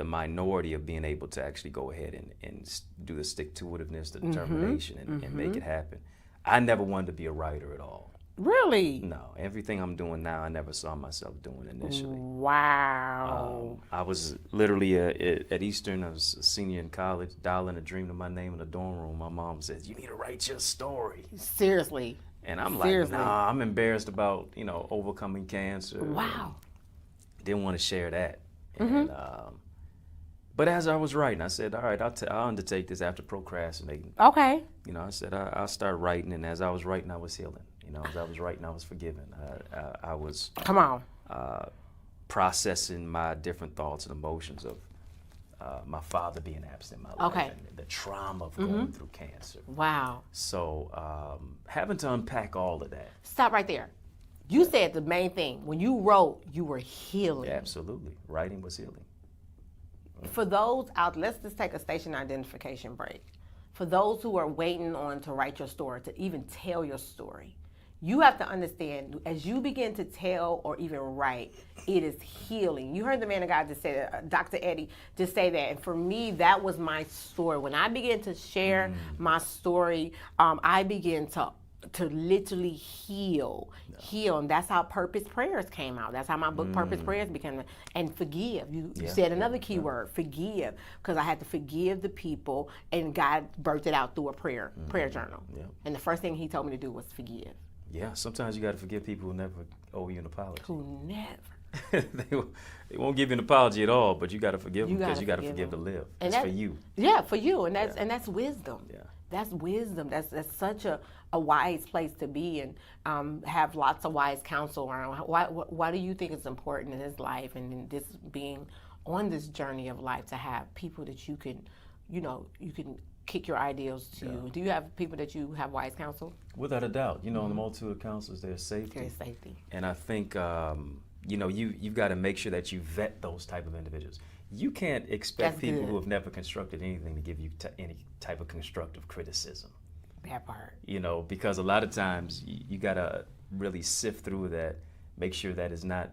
minority of being able to actually go ahead and do the stick-to-itiveness, the determination, and make it happen. I never wanted to be a writer at all. Really? No. Everything I'm doing now, I never saw myself doing initially. Wow. I was literally at Eastern. I was a senior in college, dialing a dream to my name in the dorm room. My mom says, "You need to write your story." Seriously. And I'm like, "Nah, I'm embarrassed about overcoming cancer." Wow. Didn't want to share that. And, but as I was writing, I said, all right, I'll undertake this after procrastinating. Okay. I said, I'll start writing. And as I was writing, I was healing. As I was writing, I was forgiven. I was processing my different thoughts and emotions of my father being absent in my life and the trauma of going through cancer. Wow. So having to unpack all of that. Stop right there. You said the main thing. When you wrote, you were healing. Yeah, absolutely. Writing was healing. For those out, let's just take a station identification break. For those who are waiting on to write your story, to even tell your story, you have to understand, as you begin to tell or even write, it is healing. You heard the man of God just say that, Dr. Eddie just say that. And for me, that was my story. When I began to share my story, I began to literally heal. And that's how Purpose Prayers came out. That's how my book Purpose Prayers became. And forgive. You said another key word, forgive. Because I had to forgive the people, and God birthed it out through a prayer journal. Yeah. And the first thing he told me to do was forgive. Yeah, sometimes you got to forgive people who never owe you an apology. Who never. They won't give you an apology at all, but you got to forgive them because you got to forgive to live. And it's for you. Yeah, for you. And that's wisdom. Yeah. That's wisdom. That's such a wise place to be, and have lots of wise counsel around. Why do you think it's important in this life and in this being on this journey of life to have people that you can kick your ideals to? Yeah. Do you have people that you have wise counsel? Without a doubt. In the multitude of counselors, there's safety. There's safety. And I think, you've got to make sure that you vet those type of individuals. You can't expect people who have never constructed anything to give you any type of constructive criticism. That part. Because a lot of times you got to really sift through that, make sure that it's not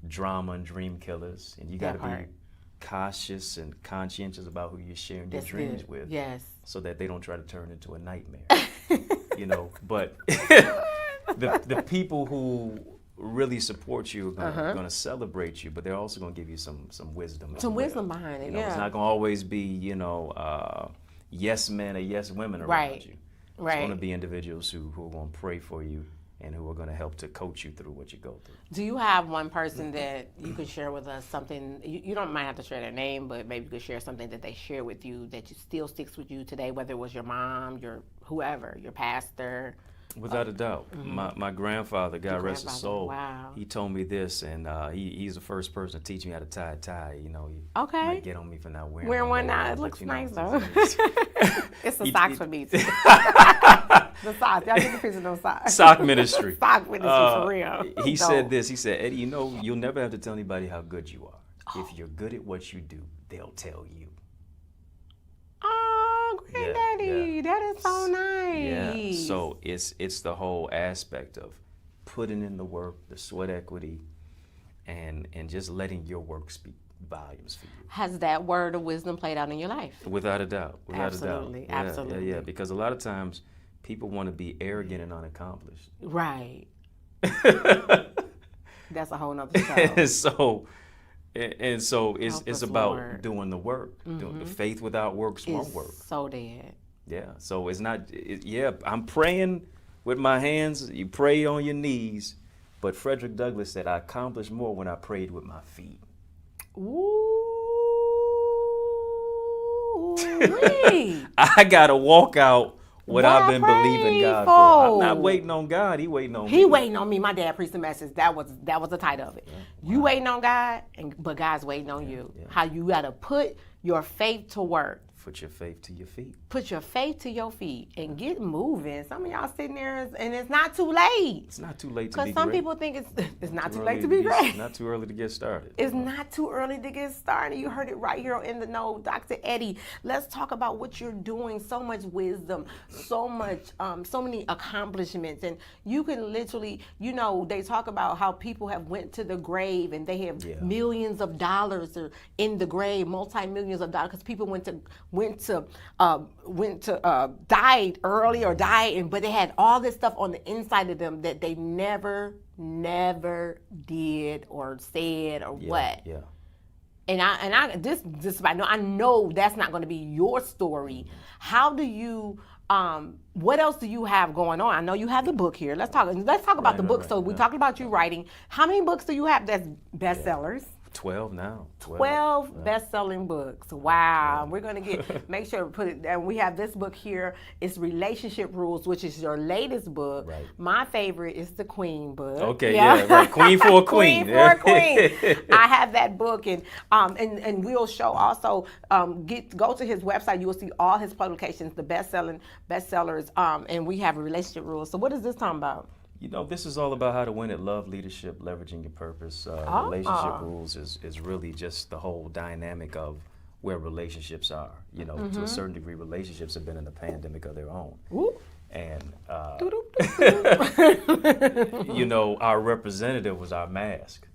drama and dream killers. And you got to be cautious and conscientious about who you're sharing your dreams with. Yes. So that they don't try to turn into a nightmare. But the people who really support you are going to celebrate you, but they're also going to give you some wisdom. Some wisdom behind it, It's not going to always be, yes men or yes women around you. It's going to be individuals who are going to pray for you and who are going to help to coach you through what you go through. Do you have one person that you could share with us something? You don't might have to share their name, but maybe you could share something that they share with you that you still sticks with you today, whether it was your mom, your whoever, your pastor. Without a doubt. My grandfather, God rest his soul, wow. he told me this, and he's the first person to teach me how to tie a tie. You know, he Okay. might get on me for not wearing One now. It but, looks you know, nice though. it's- It's the He- socks he- for me too. The socks. Y'all get the picture of those socks. Sock ministry. Sock ministry for real. He said Dope. this. He said, Eddie, you know, you'll never have to tell anybody how good you are. If you're good at what you do, they'll tell you. Oh, granddaddy, yeah. that is so nice. Yeah. So it's the whole aspect of putting in the work, the sweat equity, and just letting your work speak volumes for you. Has that word of wisdom played out in your life? Without a doubt. Without Absolutely, a doubt. Yeah, absolutely. Yeah. Because a lot of times people want to be arrogant and unaccomplished. Right. That's a whole nother show. And so Help it's us, about Lord. doing the work. Doing the faith without works won't work. So dead. Yeah. So it's not. I'm praying with my hands. You pray on your knees, but Frederick Douglass said, "I accomplished more when I prayed with my feet." Ooh-wee. I gotta walk out what I've been believing God for. I'm not Faithful. waiting on God. He waiting on me. He waiting on me. My dad preached the message. That was the title of it. You waiting on God, but God's waiting on you. yeah. How you gotta put your faith to work. Put your faith to your feet. Put your faith to your feet and get moving. Some of y'all sitting there and it's not too late. It's not too late to Because be some great. people think it's not too early late to be great. Not too early to get started. It's not too early to get started. You heard it right here in the know, Dr. Eddie. Let's talk about what you're doing. So much wisdom, so many accomplishments, and you can literally, they talk about how people have went to the grave and they have millions of dollars are in the grave, multi-millions of dollars, because people died early or died, but they had all this stuff on the inside of them that they never did or said or what. Yeah. And I know that's not going to be your story. How do you? What else do you have going on? I know you have the book here. Let's talk about the book. So we talked about you writing. How many books do you have that's bestsellers? 12 now. 12 best-selling books. Wow. We're going to make sure to put it, and we have this book here. It's Relationship Rules, which is your latest book. Right. My favorite is the Queen book. Okay, right. Queen for a queen. Queen for a queen. I have that book, and we'll show also, go to his website. You will see all his publications, the bestsellers, and we have Relationship Rules. So what is this talking about? This is all about how to win at love, leadership, leveraging your purpose. Relationship Rules is really just the whole dynamic of where relationships are. To a certain degree, relationships have been in a pandemic of their own. Ooh. And, our representative was our mask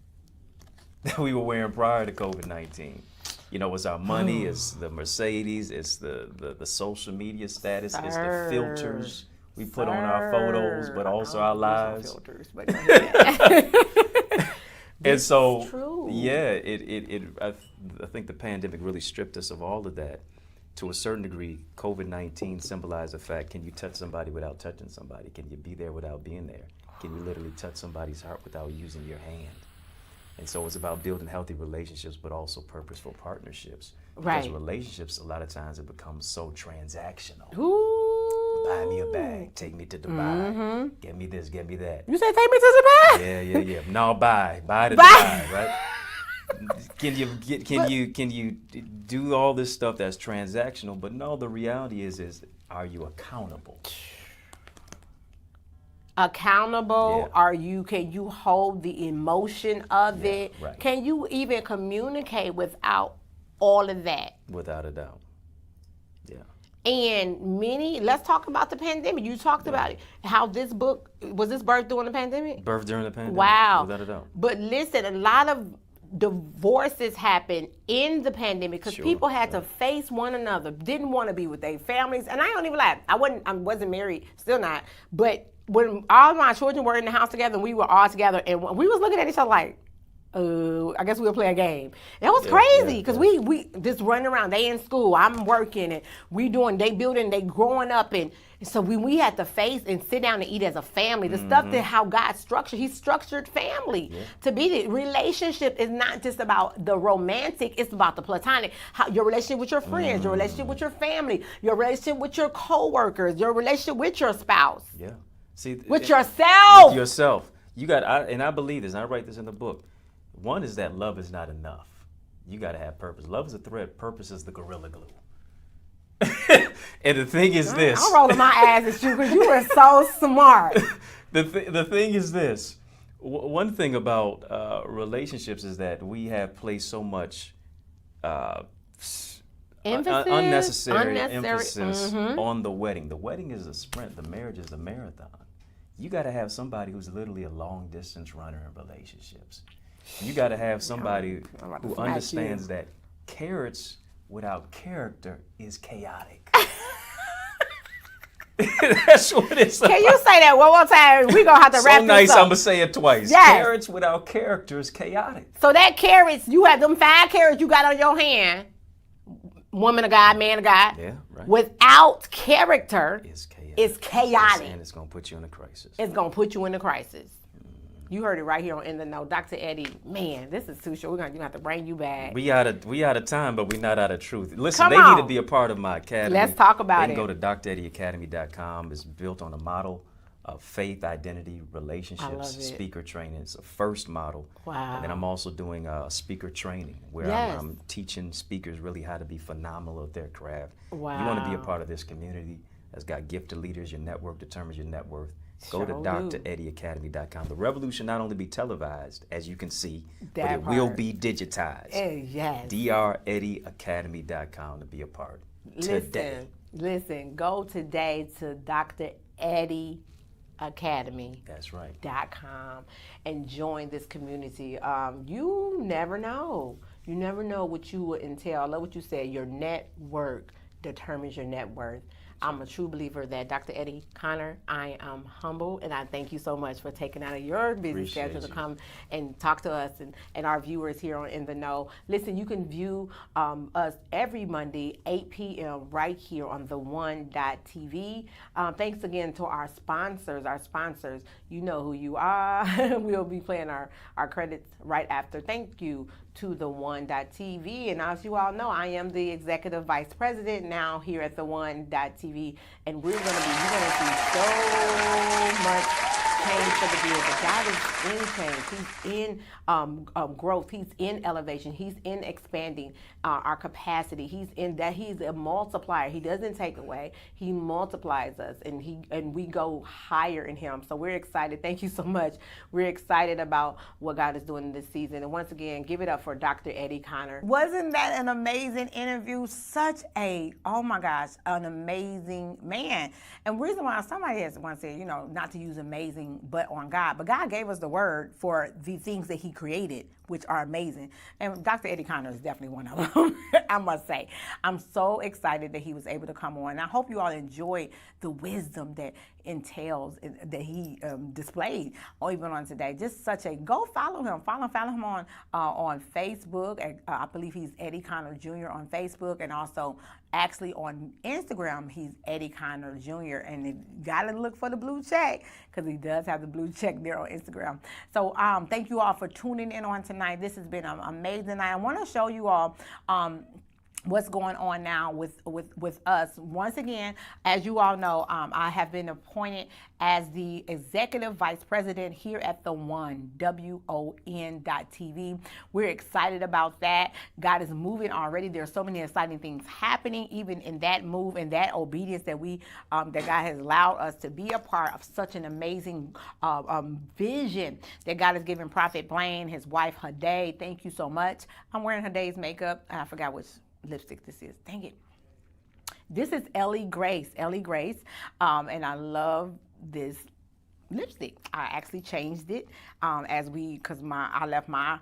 that we were wearing prior to COVID-19. It's our money, it's the Mercedes, it's the social media status, it's the filters we put on our photos, but also our lives. Filters, but And so, true. I think the pandemic really stripped us of all of that. To a certain degree, COVID-19 symbolized the fact, can you touch somebody without touching somebody? Can you be there without being there? Can you literally touch somebody's heart without using your hand? And so it's about building healthy relationships, but also purposeful partnerships. Right. Because relationships, a lot of times, it becomes so transactional. Ooh. Buy me a bag, take me to Dubai, get me this, get me that. You say take me to the bag? Yeah. No, buy to Dubai, right? Can you do all this stuff that's transactional? But no, the reality is are you accountable? Accountable? Yeah. Can you hold the emotion of it? Right. Can you even communicate without all of that? Without a doubt. Yeah. And let's talk about the pandemic. You talked about it. How this book, was this birthed during the pandemic? Birth during the pandemic. Wow. Without a doubt. But listen, a lot of divorces happened in the pandemic because people had to face one another, didn't want to be with their families. And I don't even lie, I wasn't married, still not. But when all my children were in the house together and we were all together and we was looking at each other like, I guess we'll play a game. That was crazy because we just running around. They in school, I'm working, and they building, they growing up, and so we had to face and sit down and eat as a family. The stuff that how God structured, He structured family to be the relationship is not just about the romantic, it's about the platonic. How your relationship with your friends, your relationship with your family, your relationship with your coworkers, your relationship with your spouse. Yeah. See, with yourself. With yourself. You got, and I believe this, and I write this in the book. One is that love is not enough. You got to have purpose. Love is a thread. Purpose is the gorilla glue. And the thing is this. I'm rolling my ass at you because you are so smart. The thing is this. One thing about relationships is that we have placed so much unnecessary emphasis on the wedding. The wedding is a sprint. The marriage is a marathon. You got to have somebody who's literally a long distance runner in relationships. You got to have somebody who understands that carrots without character is chaotic. That's what it's about. Can you say that one more time? We're going to have to wrap this up. So nice, I'm going to say it twice. Yes. Carrots without character is chaotic. So that carrots, you have them 5 carrots you got on your hand, woman of God, man of God, without character, it's chaotic. And it's going to put you in a crisis. It's going to put you in a crisis. You heard it right here on In the Know. Dr. Eddie, man, this is too short. We're going to have to bring you back. We out of time, but we're not out of truth. Listen, Come they on. need to be a part of my academy. Let's talk about They it. can go to dreddieacademy.com. It's built on a model of faith, identity, relationships, speaker training. It's a first model. Wow. And then I'm also doing speaker training where I'm teaching speakers really how to be phenomenal at their craft. Wow. You want to be a part of this community that's got gifted leaders. Your network determines your net worth. Go to dreddieacademy.com. The revolution not only be televised, as you can see, but it will be digitized. Yes. dreddieacademy.com to be a part today. Listen, go today to Dr. Eddie Academy. That's right. .com and join this community. You never know. You never know what you would entail. I love what you said. Your network determines your net worth. I'm a true believer that Dr. Eddie Connor, I am humbled, and I thank you so much for taking out of your busy schedule to come and talk to us and our viewers here on In the Know. Listen, you can view us every Monday, 8 p.m. right here on the1.tv. Thanks again to our sponsors. You know who you are. We'll be playing our credits right after. Thank you to the1.tv. And as you all know, I am the executive vice president now here at the1.tv, and you're going to see so much change for the good. But God is in change. He's in growth. He's in elevation. He's in expanding our capacity. He's a multiplier. He doesn't take away. He multiplies us, and we go higher in Him. So we're excited. Thank you so much. We're excited about what God is doing this season. And once again, give it up for Dr. Eddie Connor. Wasn't that an amazing interview? Such an amazing man. And the reason why somebody has once said, not to use amazing but on God. But God gave us the word for the things that He created, which are amazing. And Dr. Eddie Connor is definitely one of them, I must say. I'm so excited that he was able to come on. I hope you all enjoyed the wisdom that entails, that he displayed even on today. Just go follow him. Follow him on Facebook. I believe he's Eddie Connor Jr. on Facebook, and also actually on Instagram, he's Eddie Connor Jr. And you gotta look for the blue check, because he does have the blue check there on Instagram. So thank you all for tuning in on tonight. This has been an amazing night. I want to show you all what's going on now with us. Once again, as you all know, I have been appointed as the executive vice president here at the One, WON.TV. We're excited about that. God is moving already. There's so many exciting things happening, even in that move and that obedience that that God has allowed us to be a part of. Such an amazing vision that God has given Prophet Blaine, his wife Haday. Thank you so much. I'm wearing Haday's makeup, and I forgot which lipstick this is. Dang it. This is Ellie Grace, and I love this lipstick. I actually changed it because I left my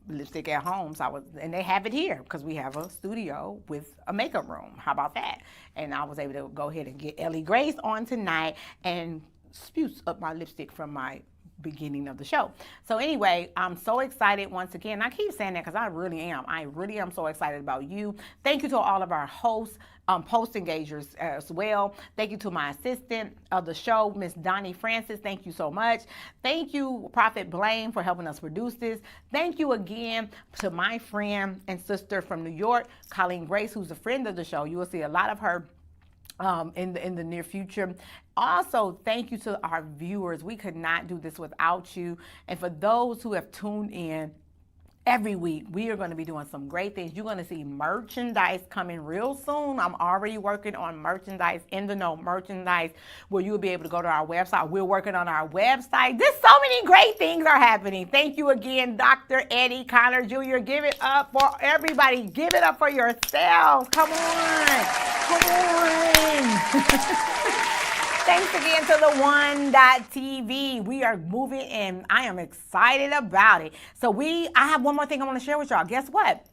lipstick at home, and they have it here because we have a studio with a makeup room. How about that? And I was able to go ahead and get Ellie Grace on tonight and spruce up my lipstick from my beginning of the show. So anyway, I'm so excited once again. I keep saying that because I really am. I really am so excited about you. Thank you to all of our hosts, post engagers as well. Thank you to my assistant of the show, Miss Donnie Francis. Thank you so much. Thank you, Prophet Blaine, for helping us produce this. Thank you again to my friend and sister from New York, Colleen Grace, who's a friend of the show. You will see a lot of her in the near future. Also, thank you to our viewers. We could not do this without you. And for those who have tuned in every week, we are going to be doing some great things. You're going to see merchandise coming real soon. I'm already working on merchandise, in the know merchandise, where you'll be able to go to our website. We're working on our website. There's so many great things are happening. Thank you again, Dr. Eddie Connor Jr. Give it up for everybody. Give it up for yourselves. Come on. Come on. Thanks again to the One.TV. We are moving and I am excited about it. So I have one more thing I want to share with y'all. Guess what?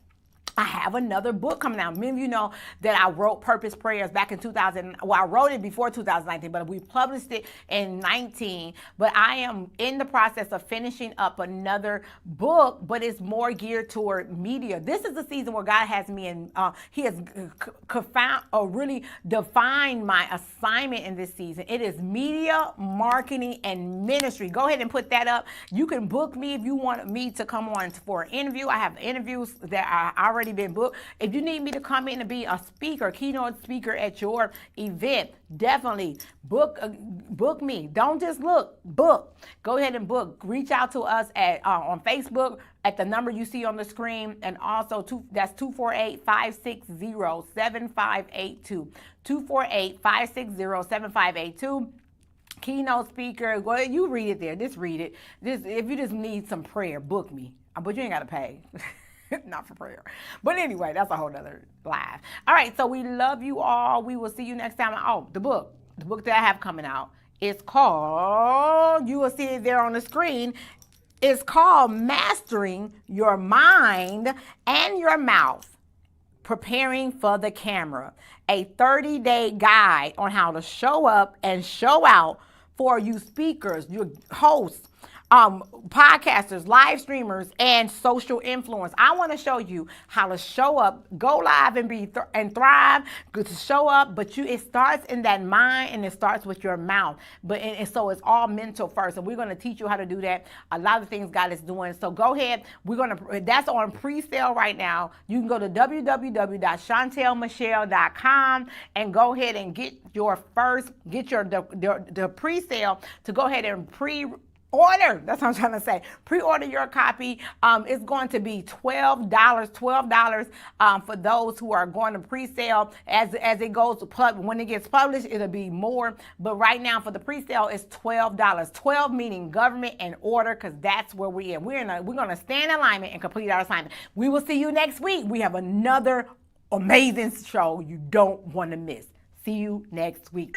I have another book coming out. Many of you know that I wrote Purpose Prayers back in 2000. Well, I wrote it before 2019, but we published it in 19. But I am in the process of finishing up another book, but it's more geared toward media. This is the season where God has me in. He has really defined my assignment in this season. It is media, marketing, and ministry. Go ahead and put that up. You can book me if you want me to come on for an interview. I have interviews that are already been booked. If you need me to come in and be a speaker, keynote speaker at your event, definitely book me. Don't just look, book. Go ahead and book. Reach out to us at on Facebook at the number you see on the screen, and also that's 248-560-7582. 248-560-7582. Keynote speaker. Well, you read it there. Just read it. If you just need some prayer, book me. But you ain't got to pay. Not for prayer. But anyway, that's a whole nother live. All right, so we love you all. We will see you next time. Oh, the book that I have coming out is called, you will see it there on the screen, it's called Mastering Your Mind and Your Mouth, Preparing for the Camera, a 30-day guide on how to show up and show out for you speakers, your hosts, podcasters, live streamers, and social influence. I want to show you how to show up, go live, and and thrive. Good to show up, but it starts in that mind, and it starts with your mouth. And so it's all mental first, and we're going to teach you how to do that. A lot of things God is doing. So go ahead. That's on pre-sale right now. You can go to www.chantelmichelle.com and go ahead and get your the pre-sale to go ahead and order. That's what I'm trying to say. Pre-order your copy. It's going to be $12 for those who are going to pre-sale. As it goes when it gets published, it'll be more. But right now for the pre-sale, it's $12. 12 meaning government and order, because that's where we're in. We're going to stay in alignment and complete our assignment. We will see you next week. We have another amazing show you don't want to miss. See you next week.